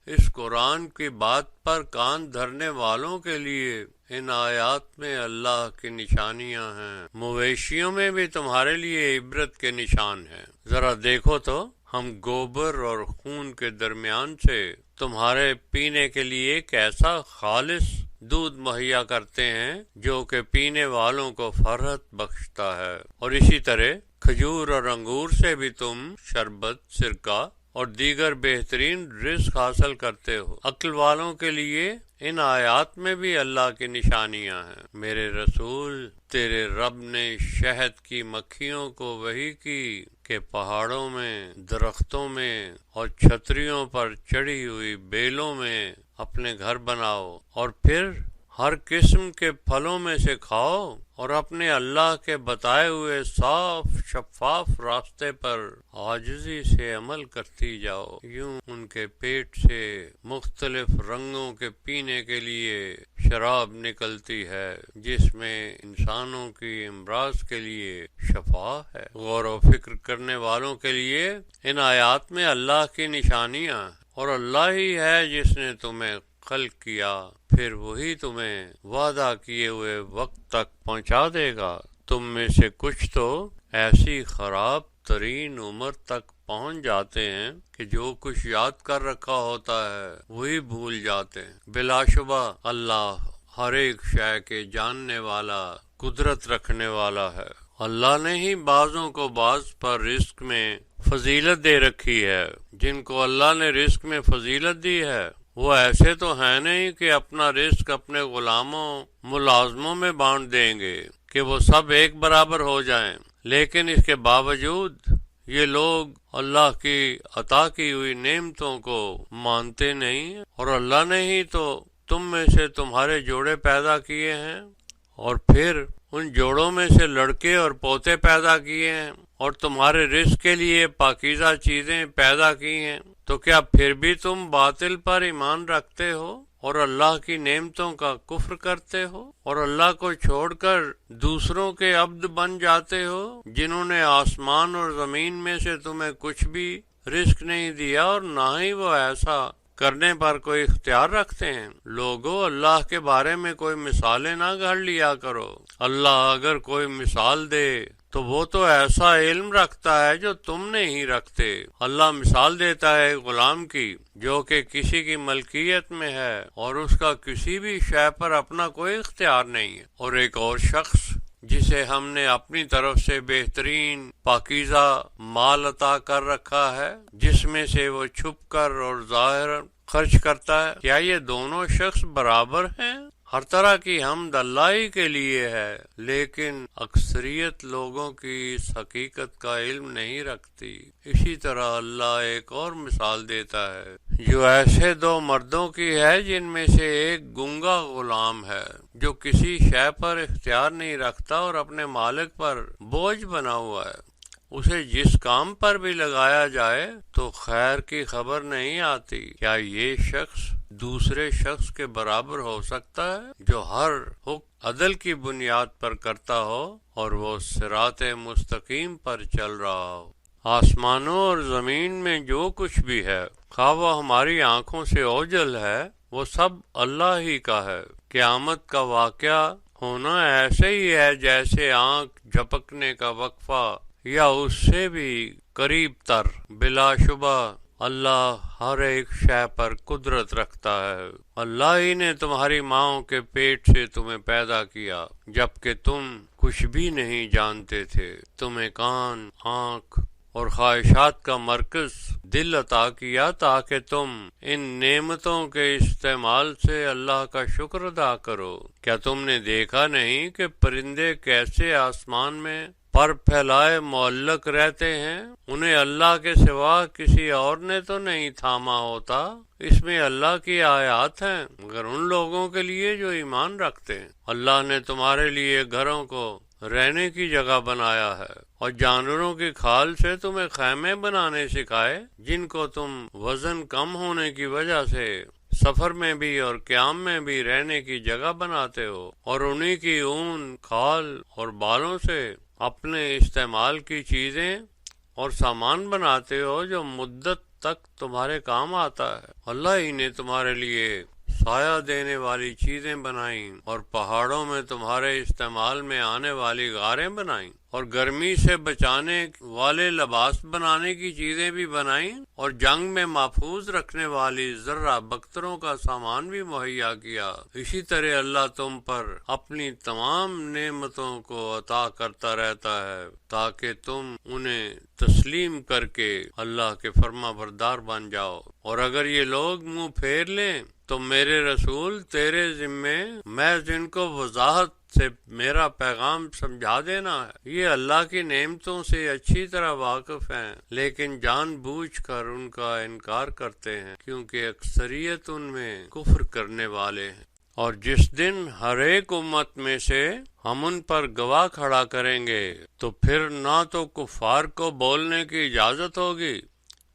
Speaker 1: اس قرآن کی بات پر کان دھرنے والوں کے لیے ان آیات میں اللہ کی نشانیاں ہیں، مویشیوں میں بھی تمہارے لیے عبرت کے نشان ہیں۔ ذرا دیکھو تو ہم گوبر اور خون کے درمیان سے تمہارے پینے کے لیے کیسا خالص دودھ مہیا کرتے ہیں جو کہ پینے والوں کو فرحت بخشتا ہے، اور اسی طرح کھجور اور انگور سے بھی تم شربت، سرکہ اور دیگر بہترین رزق حاصل کرتے ہو۔ عقل والوں کے لیے ان آیات میں بھی اللہ کی نشانیاں ہیں۔ میرے رسول، تیرے رب نے شہد کی مکھیوں کو وحی کی کہ پہاڑوں میں، درختوں میں اور چھتریوں پر چڑھی ہوئی بیلوں میں اپنے گھر بناؤ، اور پھر ہر قسم کے پھلوں میں سے کھاؤ اور اپنے اللہ کے بتائے ہوئے صاف شفاف راستے پر عاجزی سے عمل کرتی جاؤ۔ یوں ان کے پیٹ سے مختلف رنگوں کے پینے کے لیے شراب نکلتی ہے جس میں انسانوں کی امراض کے لیے شفا ہے۔ غور و فکر کرنے والوں کے لیے ان آیات میں اللہ کی نشانیاں، اور اللہ ہی ہے جس نے تمہیں خلق کیا، پھر وہی تمہیں وعدہ کیے ہوئے وقت تک پہنچا دے گا۔ تم میں سے کچھ تو ایسی خراب ترین عمر تک پہنچ جاتے ہیں کہ جو کچھ یاد کر رکھا ہوتا ہے وہی بھول جاتے ہیں۔ بلا شبہ اللہ ہر ایک شے کے جاننے والا، قدرت رکھنے والا ہے۔ اللہ نے ہی بعضوں کو بعض پر رزق میں فضیلت دے رکھی ہے۔ جن کو اللہ نے رزق میں فضیلت دی ہے وہ ایسے تو ہیں نہیں کہ اپنا رزق اپنے غلاموں، ملازموں میں بانٹ دیں گے کہ وہ سب ایک برابر ہو جائیں، لیکن اس کے باوجود یہ لوگ اللہ کی عطا کی ہوئی نعمتوں کو مانتے نہیں، اور اللہ نے ہی تو تم میں سے تمہارے جوڑے پیدا کیے ہیں، اور پھر ان جوڑوں میں سے لڑکے اور پوتے پیدا کیے ہیں، اور تمہارے رزق کے لیے پاکیزہ چیزیں پیدا کی ہیں، تو کیا پھر بھی تم باطل پر ایمان رکھتے ہو اور اللہ کی نعمتوں کا کفر کرتے ہو، اور اللہ کو چھوڑ کر دوسروں کے عبد بن جاتے ہو جنہوں نے آسمان اور زمین میں سے تمہیں کچھ بھی رزق نہیں دیا، اور نہ ہی وہ ایسا کرنے پر کوئی اختیار رکھتے ہیں۔ لوگو، اللہ کے بارے میں کوئی مثالیں نہ گھڑ لیا کرو۔ اللہ اگر کوئی مثال دے تو وہ تو ایسا علم رکھتا ہے جو تم نہیں رکھتے۔ اللہ مثال دیتا ہے غلام کی جو کہ کسی کی ملکیت میں ہے اور اس کا کسی بھی شے پر اپنا کوئی اختیار نہیں ہے، اور ایک اور شخص جسے ہم نے اپنی طرف سے بہترین پاکیزہ مال عطا کر رکھا ہے جس میں سے وہ چھپ کر اور ظاہر خرچ کرتا ہے۔ کیا یہ دونوں شخص برابر ہیں؟ ہر طرح کی حمد اللہ ہی کے لیے ہے، لیکن اکثریت لوگوں کی اس حقیقت کا علم نہیں رکھتی۔ اسی طرح اللہ ایک اور مثال دیتا ہے جو ایسے دو مردوں کی ہے جن میں سے ایک گنگا غلام ہے جو کسی شے پر اختیار نہیں رکھتا اور اپنے مالک پر بوجھ بنا ہوا ہے۔ اسے جس کام پر بھی لگایا جائے تو خیر کی خبر نہیں آتی۔ کیا یہ شخص دوسرے شخص کے برابر ہو سکتا ہے جو ہر حکم عدل کی بنیاد پر کرتا ہو اور وہ صراط مستقیم پر چل رہا ہو؟ آسمانوں اور زمین میں جو کچھ بھی ہے، خواہ وہ ہماری آنکھوں سے اوجھل ہے، وہ سب اللہ ہی کا ہے۔ قیامت کا واقعہ ہونا ایسے ہی ہے جیسے آنکھ جھپکنے کا وقفہ یا اس سے بھی قریب تر۔ بلا شبہ اللہ ہر ایک شے پر قدرت رکھتا ہے۔ اللہ ہی نے تمہاری ماؤں کے پیٹ سے تمہیں پیدا کیا جبکہ تم کچھ بھی نہیں جانتے تھے۔ تمہیں کان، آنکھ اور خواہشات کا مرکز دل عطا کیا تاکہ تم ان نعمتوں کے استعمال سے اللہ کا شکر ادا کرو۔ کیا تم نے دیکھا نہیں کہ پرندے کیسے آسمان میں پر پھیلائے معلق رہتے ہیں؟ انہیں اللہ کے سوا کسی اور نے تو نہیں تھاما ہوتا۔ اس میں اللہ کی آیات ہیں مگر ان لوگوں کے لیے جو ایمان رکھتے ہیں۔ اللہ نے تمہارے لیے گھروں کو رہنے کی جگہ بنایا ہے اور جانوروں کی کھال سے تمہیں خیمے بنانے سکھائے جن کو تم وزن کم ہونے کی وجہ سے سفر میں بھی اور قیام میں بھی رہنے کی جگہ بناتے ہو، اور انہی کی اون، کھال اور بالوں سے اپنے استعمال کی چیزیں اور سامان بناتے ہو جو مدت تک تمہارے کام آتا ہے۔ اللہ ہی نے تمہارے لیے سایہ دینے والی چیزیں بنائیں اور پہاڑوں میں تمہارے استعمال میں آنے والی غاریں بنائیں، اور گرمی سے بچانے والے لباس بنانے کی چیزیں بھی بنائیں، اور جنگ میں محفوظ رکھنے والی ذرہ بختروں کا سامان بھی مہیا کیا۔ اسی طرح اللہ تم پر اپنی تمام نعمتوں کو عطا کرتا رہتا ہے تاکہ تم انہیں تسلیم کر کے اللہ کے فرما بردار بن جاؤ۔ اور اگر یہ لوگ منہ پھیر لیں تو میرے رسول تیرے ذمے محض ان کو وضاحت سے میرا پیغام سمجھا دینا ہے۔ یہ اللہ کی نعمتوں سے اچھی طرح واقف ہیں لیکن جان بوجھ کر ان کا انکار کرتے ہیں کیونکہ اکثریت ان میں کفر کرنے والے ہیں۔ اور جس دن ہر ایک امت میں سے ہم ان پر گواہ کھڑا کریں گے تو پھر نہ تو کفار کو بولنے کی اجازت ہوگی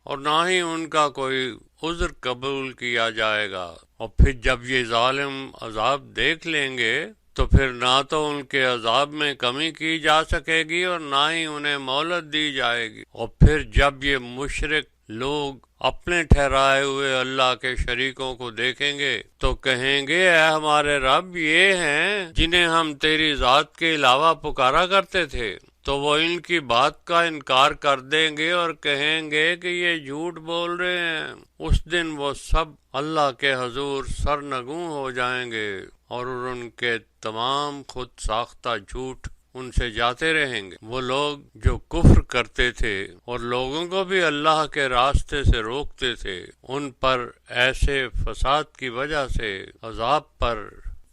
Speaker 1: اور نہ ہی ان کا کوئی عذر قبول کیا جائے گا، اور پھر جب یہ ظالم عذاب دیکھ لیں گے تو پھر نہ تو ان کے عذاب میں کمی کی جا سکے گی اور نہ ہی انہیں مہلت دی جائے گی۔ اور پھر جب یہ مشرک لوگ اپنے ٹھہرائے ہوئے اللہ کے شریکوں کو دیکھیں گے تو کہیں گے اے ہمارے رب، یہ ہیں جنہیں ہم تیری ذات کے علاوہ پکارا کرتے تھے۔ تو وہ ان کی بات کا انکار کر دیں گے اور کہیں گے کہ یہ جھوٹ بول رہے ہیں۔ اس دن وہ سب اللہ کے حضور سرنگوں ہو جائیں گے اور ان کے تمام خود ساختہ جھوٹ ان سے جاتے رہیں گے۔ وہ لوگ جو کفر کرتے تھے اور لوگوں کو بھی اللہ کے راستے سے روکتے تھے، ان پر ایسے فساد کی وجہ سے عذاب پر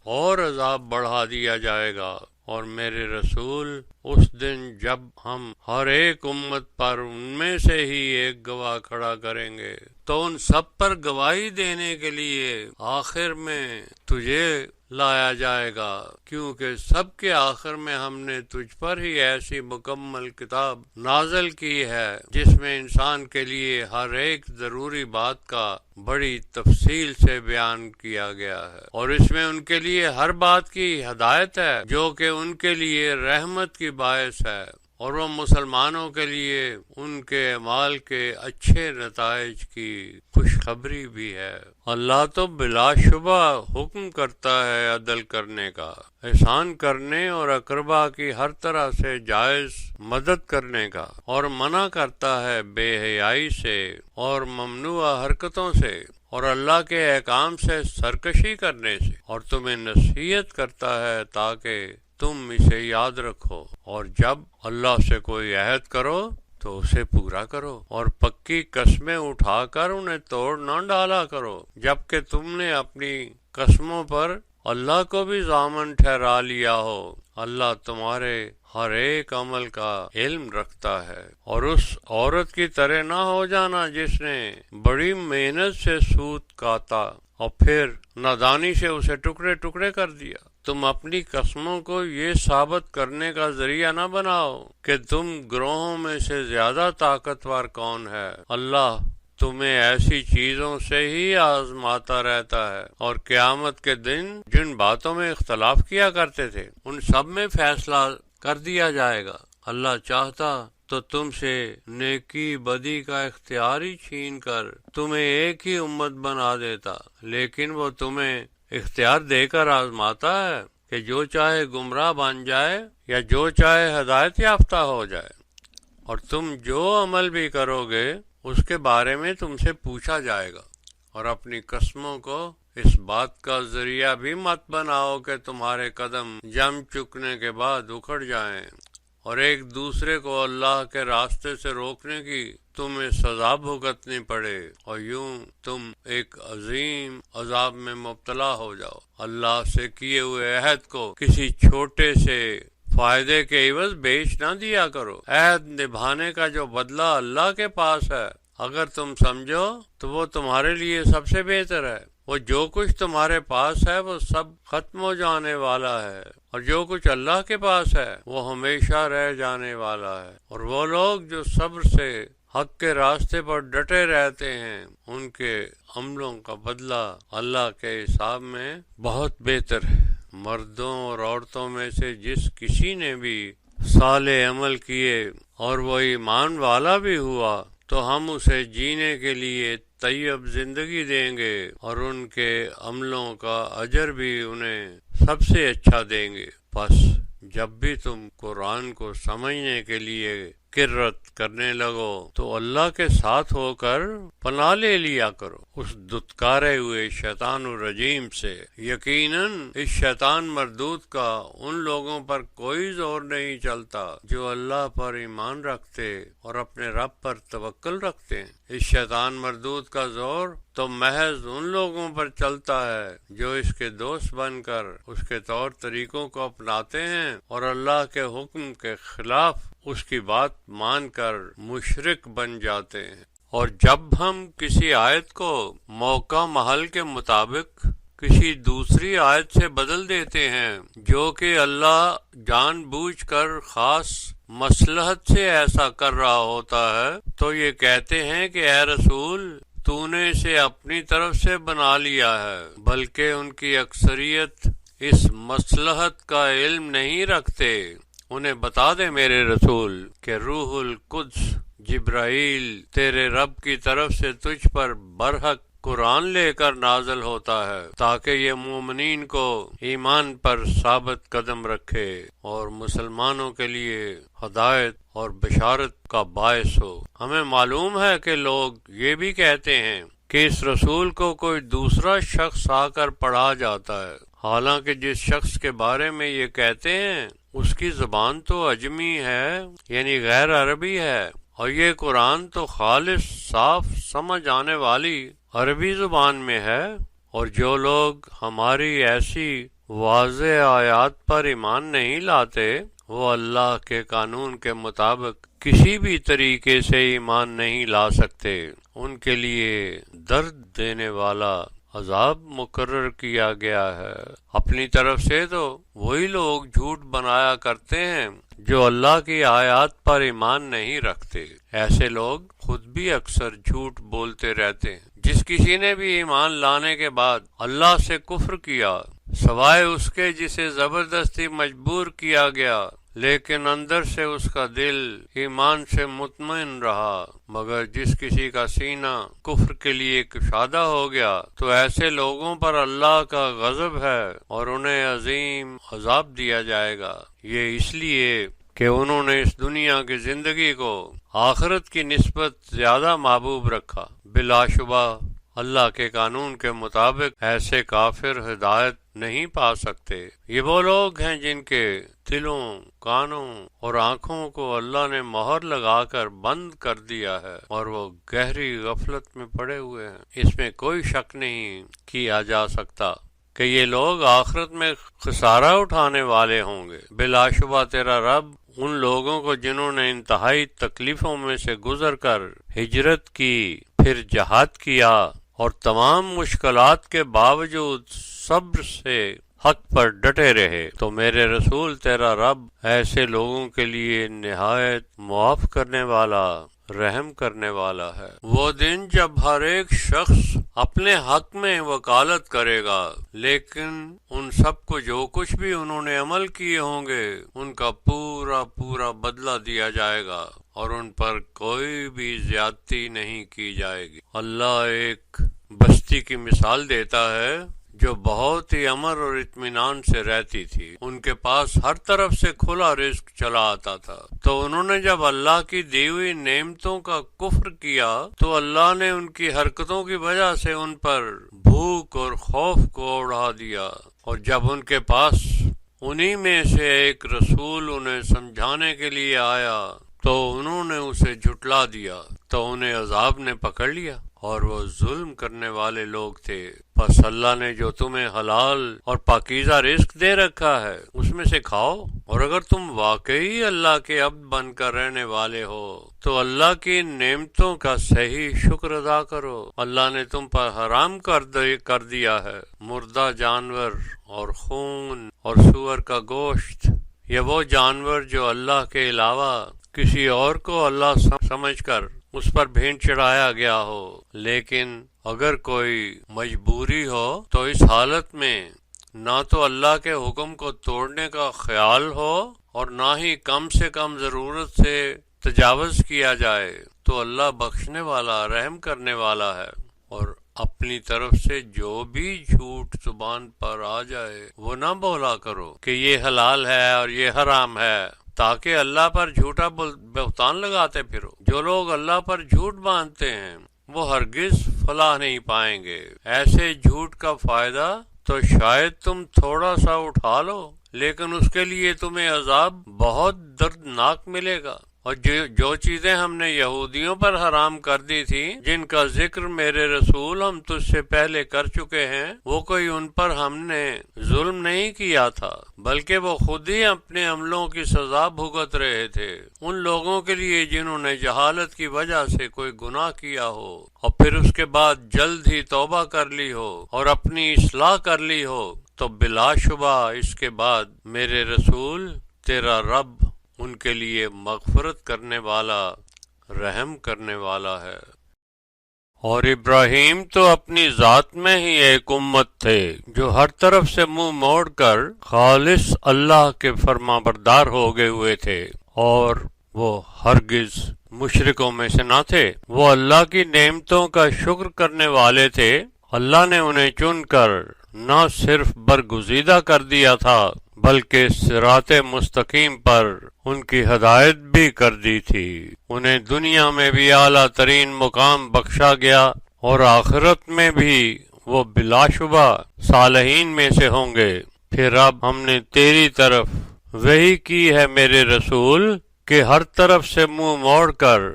Speaker 1: اور عذاب بڑھا دیا جائے گا۔ اور میرے رسول، اس دن جب ہم ہر ایک امت پر ان میں سے ہی ایک گواہ کھڑا کریں گے تو ان سب پر گواہی دینے کے لیے آخر میں تجھے لایا جائے گا، کیونکہ سب کے آخر میں ہم نے تجھ پر ہی ایسی مکمل کتاب نازل کی ہے جس میں انسان کے لیے ہر ایک ضروری بات کا بڑی تفصیل سے بیان کیا گیا ہے، اور اس میں ان کے لیے ہر بات کی ہدایت ہے جو کہ ان کے لیے رحمت کی باعث ہے، اور وہ مسلمانوں کے لیے ان کے اعمال کے اچھے نتائج کی خوشخبری بھی ہے۔ اللہ تو بلا شبہ حکم کرتا ہے عدل کرنے کا، احسان کرنے اور اقربا کی ہر طرح سے جائز مدد کرنے کا، اور منع کرتا ہے بے حیائی سے اور ممنوع حرکتوں سے اور اللہ کے احکام سے سرکشی کرنے سے، اور تمہیں نصیحت کرتا ہے تاکہ تم اسے یاد رکھو، اور جب اللہ سے کوئی عہد کرو تو اسے پورا کرو، اور پکی قسمیں اٹھا کر انہیں توڑ نہ ڈالا کرو، جبکہ تم نے اپنی قسموں پر اللہ کو بھی ضامن ٹھہرا لیا ہو۔ اللہ تمہارے ہر ایک عمل کا علم رکھتا ہے، اور اس عورت کی طرح نہ ہو جانا جس نے بڑی محنت سے سوت کاتا اور پھر نادانی سے اسے ٹکڑے ٹکڑے کر دیا۔ تم اپنی قسموں کو یہ ثابت کرنے کا ذریعہ نہ بناؤ کہ تم گروہوں میں سے زیادہ طاقتور کون ہے۔ اللہ تمہیں ایسی چیزوں سے ہی آزماتا رہتا ہے، اور قیامت کے دن جن باتوں میں اختلاف کیا کرتے تھے ان سب میں فیصلہ کر دیا جائے گا۔ اللہ چاہتا تو تم سے نیکی بدی کا اختیار ہی چھین کر تمہیں ایک ہی امت بنا دیتا، لیکن وہ تمہیں اختیار دے کر آزماتا ہے کہ جو چاہے گمراہ بن جائے یا جو چاہے ہدایت یافتہ ہو جائے، اور تم جو عمل بھی کرو گے اس کے بارے میں تم سے پوچھا جائے گا، اور اپنی قسموں کو اس بات کا ذریعہ بھی مت بناؤ کہ تمہارے قدم جم چکنے کے بعد اکھڑ جائیں، اور ایک دوسرے کو اللہ کے راستے سے روکنے کی تمہیں سزا بھگتنی پڑے، اور یوں تم ایک عظیم عذاب میں مبتلا ہو جاؤ۔ اللہ سے کیے ہوئے عہد کو کسی چھوٹے سے فائدے کے عوض بیچ نہ دیا کرو۔ عہد نبھانے کا جو بدلہ اللہ کے پاس ہے، اگر تم سمجھو تو وہ تمہارے لیے سب سے بہتر ہے۔ وہ جو کچھ تمہارے پاس ہے وہ سب ختم ہو جانے والا ہے، اور جو کچھ اللہ کے پاس ہے وہ ہمیشہ رہ جانے والا ہے۔ اور وہ لوگ جو صبر سے حق کے راستے پر ڈٹے رہتے ہیں، ان کے عملوں کا بدلہ اللہ کے حساب میں بہت بہتر ہے۔ مردوں اور عورتوں میں سے جس کسی نے بھی صالح عمل کیے اور وہ ایمان والا بھی ہوا تو ہم اسے جینے کے لیے طیب زندگی دیں گے، اور ان کے عملوں کا اجر بھی انہیں سب سے اچھا دیں گے۔ پس جب بھی تم قرآن کو سمجھنے کے لیے کرت کرنے لگو تو اللہ کے ساتھ ہو کر پناہ لے لیا کرو اس دتکارے ہوئے شیطان الرجیم سے۔ یقیناً اس شیطان مردود کا ان لوگوں پر کوئی زور نہیں چلتا جو اللہ پر ایمان رکھتے اور اپنے رب پر توکل رکھتے ہیں۔ اس شیطان مردود کا زور تو محض ان لوگوں پر چلتا ہے جو اس کے دوست بن کر اس کے طور طریقوں کو اپناتے ہیں اور اللہ کے حکم کے خلاف اس کی بات مان کر مشرک بن جاتے ہیں۔ اور جب ہم کسی آیت کو موقع محل کے مطابق کسی دوسری آیت سے بدل دیتے ہیں جو کہ اللہ جان بوجھ کر خاص مصلحت سے ایسا کر رہا ہوتا ہے، تو یہ کہتے ہیں کہ اے رسول تو نے اسے اپنی طرف سے بنا لیا ہے، بلکہ ان کی اکثریت اس مصلحت کا علم نہیں رکھتے۔ انہیں بتا دے میرے رسول کہ روح القدس جبرائیل تیرے رب کی طرف سے تجھ پر برحق قرآن لے کر نازل ہوتا ہے تاکہ یہ مومنین کو ایمان پر ثابت قدم رکھے اور مسلمانوں کے لیے ہدایت اور بشارت کا باعث ہو۔ ہمیں معلوم ہے کہ لوگ یہ بھی کہتے ہیں کہ اس رسول کو کوئی دوسرا شخص آ کر پڑھا جاتا ہے، حالانکہ جس شخص کے بارے میں یہ کہتے ہیں اس کی زبان تو اجمی ہے، یعنی غیر عربی ہے، اور یہ قرآن تو خالص صاف سمجھ آنے والی عربی زبان میں ہے۔ اور جو لوگ ہماری ایسی واضح آیات پر ایمان نہیں لاتے وہ اللہ کے قانون کے مطابق کسی بھی طریقے سے ایمان نہیں لا سکتے۔ ان کے لیے درد دینے والا عذاب مقرر کیا گیا ہے۔ اپنی طرف سے تو وہی لوگ جھوٹ بنایا کرتے ہیں جو اللہ کی آیات پر ایمان نہیں رکھتے۔ ایسے لوگ خود بھی اکثر جھوٹ بولتے رہتے ہیں۔ جس کسی نے بھی ایمان لانے کے بعد اللہ سے کفر کیا سوائے اس کے جسے زبردستی مجبور کیا گیا، لیکن اندر سے اس کا دل ایمان سے مطمئن رہا، مگر جس کسی کا سینہ کفر کے لیے کشادہ ہو گیا تو ایسے لوگوں پر اللہ کا غضب ہے اور انہیں عظیم عذاب دیا جائے گا۔ یہ اس لیے کہ انہوں نے اس دنیا کی زندگی کو آخرت کی نسبت زیادہ محبوب رکھا۔ بلا شبہ اللہ کے قانون کے مطابق ایسے کافر ہدایت نہیں پا سکتے۔ یہ وہ لوگ ہیں جن کے دلوں، کانوں اور آنکھوں کو اللہ نے مہر لگا کر بند کر دیا ہے اور وہ گہری غفلت میں پڑے ہوئے ہیں۔ اس میں کوئی شک نہیں کیا جا سکتا کہ یہ لوگ آخرت میں خسارہ اٹھانے والے ہوں گے۔ بلا شبہ تیرا رب ان لوگوں کو جنہوں نے انتہائی تکلیفوں میں سے گزر کر ہجرت کی، پھر جہاد کیا اور تمام مشکلات کے باوجود صبر سے حق پر ڈٹے رہے، تو میرے رسول تیرا رب ایسے لوگوں کے لیے نہایت معاف کرنے والا، رحم کرنے والا ہے۔ وہ دن جب ہر ایک شخص اپنے حق میں وکالت کرے گا، لیکن ان سب کو جو کچھ بھی انہوں نے عمل کیے ہوں گے ان کا پورا پورا بدلہ دیا جائے گا اور ان پر کوئی بھی زیادتی نہیں کی جائے گی۔ اللہ ایک بستی کی مثال دیتا ہے جو بہت ہی امر اور اطمینان سے رہتی تھی۔ ان کے پاس ہر طرف سے کھلا رزق چلا آتا تھا۔ تو انہوں نے جب اللہ کی دی ہوئی نعمتوں کا کفر کیا تو اللہ نے ان کی حرکتوں کی وجہ سے ان پر بھوک اور خوف کو اڑا دیا، اور جب ان کے پاس انہی میں سے ایک رسول انہیں سمجھانے کے لیے آیا تو انہوں نے اسے جھٹلا دیا، تو انہیں عذاب نے پکڑ لیا، اور وہ ظلم کرنے والے لوگ تھے۔ پس اللہ نے جو تمہیں حلال اور پاکیزہ رزق دے رکھا ہے اس میں سے کھاؤ، اور اگر تم واقعی اللہ کے عبد بن کر رہنے والے ہو تو اللہ کی نعمتوں کا صحیح شکر ادا کرو۔ اللہ نے تم پر حرام کر دیا ہے مردہ جانور اور خون اور سور کا گوشت، یا وہ جانور جو اللہ کے علاوہ کسی اور کو اللہ سمجھ کر اس پر بھینٹ چڑھایا گیا ہو، لیکن اگر کوئی مجبوری ہو تو اس حالت میں نہ تو اللہ کے حکم کو توڑنے کا خیال ہو اور نہ ہی کم سے کم ضرورت سے تجاوز کیا جائے، تو اللہ بخشنے والا رحم کرنے والا ہے۔ اور اپنی طرف سے جو بھی جھوٹ زبان پر آ جائے وہ نہ بولا کرو کہ یہ حلال ہے اور یہ حرام ہے، تاکہ اللہ پر جھوٹا بہتان لگاتے پھرو۔ جو لوگ اللہ پر جھوٹ باندھتے ہیں وہ ہرگز فلاح نہیں پائیں گے۔ ایسے جھوٹ کا فائدہ تو شاید تم تھوڑا سا اٹھا لو، لیکن اس کے لیے تمہیں عذاب بہت دردناک ملے گا۔ اور جو چیزیں ہم نے یہودیوں پر حرام کر دی تھی، جن کا ذکر میرے رسول ہم تجھ سے پہلے کر چکے ہیں، وہ کوئی ان پر ہم نے ظلم نہیں کیا تھا، بلکہ وہ خود ہی اپنے عملوں کی سزا بھگت رہے تھے۔ ان لوگوں کے لیے جنہوں نے جہالت کی وجہ سے کوئی گناہ کیا ہو اور پھر اس کے بعد جلد ہی توبہ کر لی ہو اور اپنی اصلاح کر لی ہو، تو بلا شبہ اس کے بعد میرے رسول تیرا رب ان کے لیے مغفرت کرنے والا، رحم کرنے والا ہے۔ اور ابراہیم تو اپنی ذات میں ہی ایک امت تھے جو ہر طرف سے منہ موڑ کر خالص اللہ کے فرما بردار ہو گئے ہوئے تھے، اور وہ ہرگز مشرکوں میں سے نہ تھے۔ وہ اللہ کی نعمتوں کا شکر کرنے والے تھے۔ اللہ نے انہیں چن کر نہ صرف برگزیدہ کر دیا تھا بلکہ صراط مستقیم پر ان کی ہدایت بھی کر دی تھی۔ انہیں دنیا میں بھی اعلیٰ ترین مقام بخشا گیا، اور آخرت میں بھی وہ بلا شبہ صالحین میں سے ہوں گے۔ پھر اب ہم نے تیری طرف وحی کی ہے میرے رسول کہ ہر طرف سے منہ موڑ کر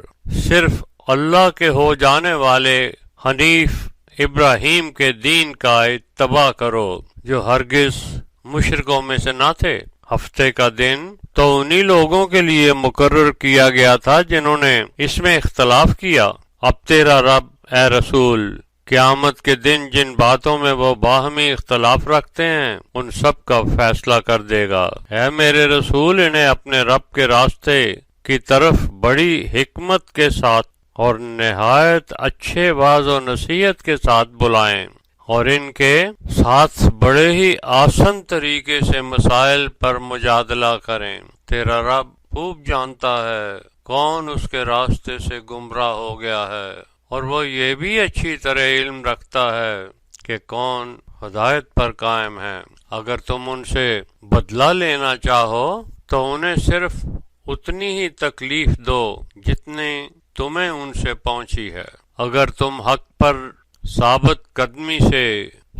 Speaker 1: صرف اللہ کے ہو جانے والے حنیف ابراہیم کے دین کا اتباع کرو، جو ہرگز مشرکوں میں سے نہ تھے۔ ہفتے کا دن تو انہی لوگوں کے لیے مقرر کیا گیا تھا جنہوں نے اس میں اختلاف کیا۔ اب تیرا رب اے رسول قیامت کے دن جن باتوں میں وہ باہمی اختلاف رکھتے ہیں ان سب کا فیصلہ کر دے گا۔ اے میرے رسول انہیں اپنے رب کے راستے کی طرف بڑی حکمت کے ساتھ اور نہایت اچھے واعظ و نصیحت کے ساتھ بلائیں، اور ان کے ساتھ بڑے ہی آسن طریقے سے مسائل پر مجادلہ کریں۔ تیرا رب خوب جانتا ہے کون اس کے راستے سے گمراہ ہو گیا ہے، اور وہ یہ بھی اچھی طرح علم رکھتا ہے کہ کون ہدایت پر قائم ہے۔ اگر تم ان سے بدلہ لینا چاہو تو انہیں صرف اتنی ہی تکلیف دو جتنی تمہیں ان سے پہنچی ہے۔ اگر تم حق پر ثابت قدمی سے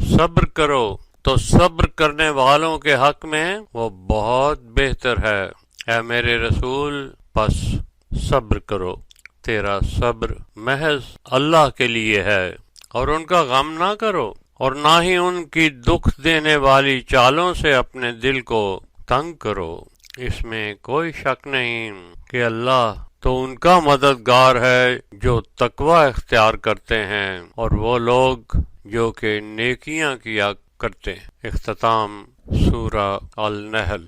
Speaker 1: صبر کرو تو صبر کرنے والوں کے حق میں وہ بہت بہتر ہے۔ اے میرے رسول پس صبر کرو، تیرا صبر محض اللہ کے لیے ہے، اور ان کا غم نہ کرو، اور نہ ہی ان کی دکھ دینے والی چالوں سے اپنے دل کو تنگ کرو۔ اس میں کوئی شک نہیں کہ اللہ تو ان کا مددگار ہے جو تقوی اختیار کرتے ہیں، اور وہ لوگ جو کہ نیکیاں کیا کرتے ہیں۔ اختتام سورہ النحل۔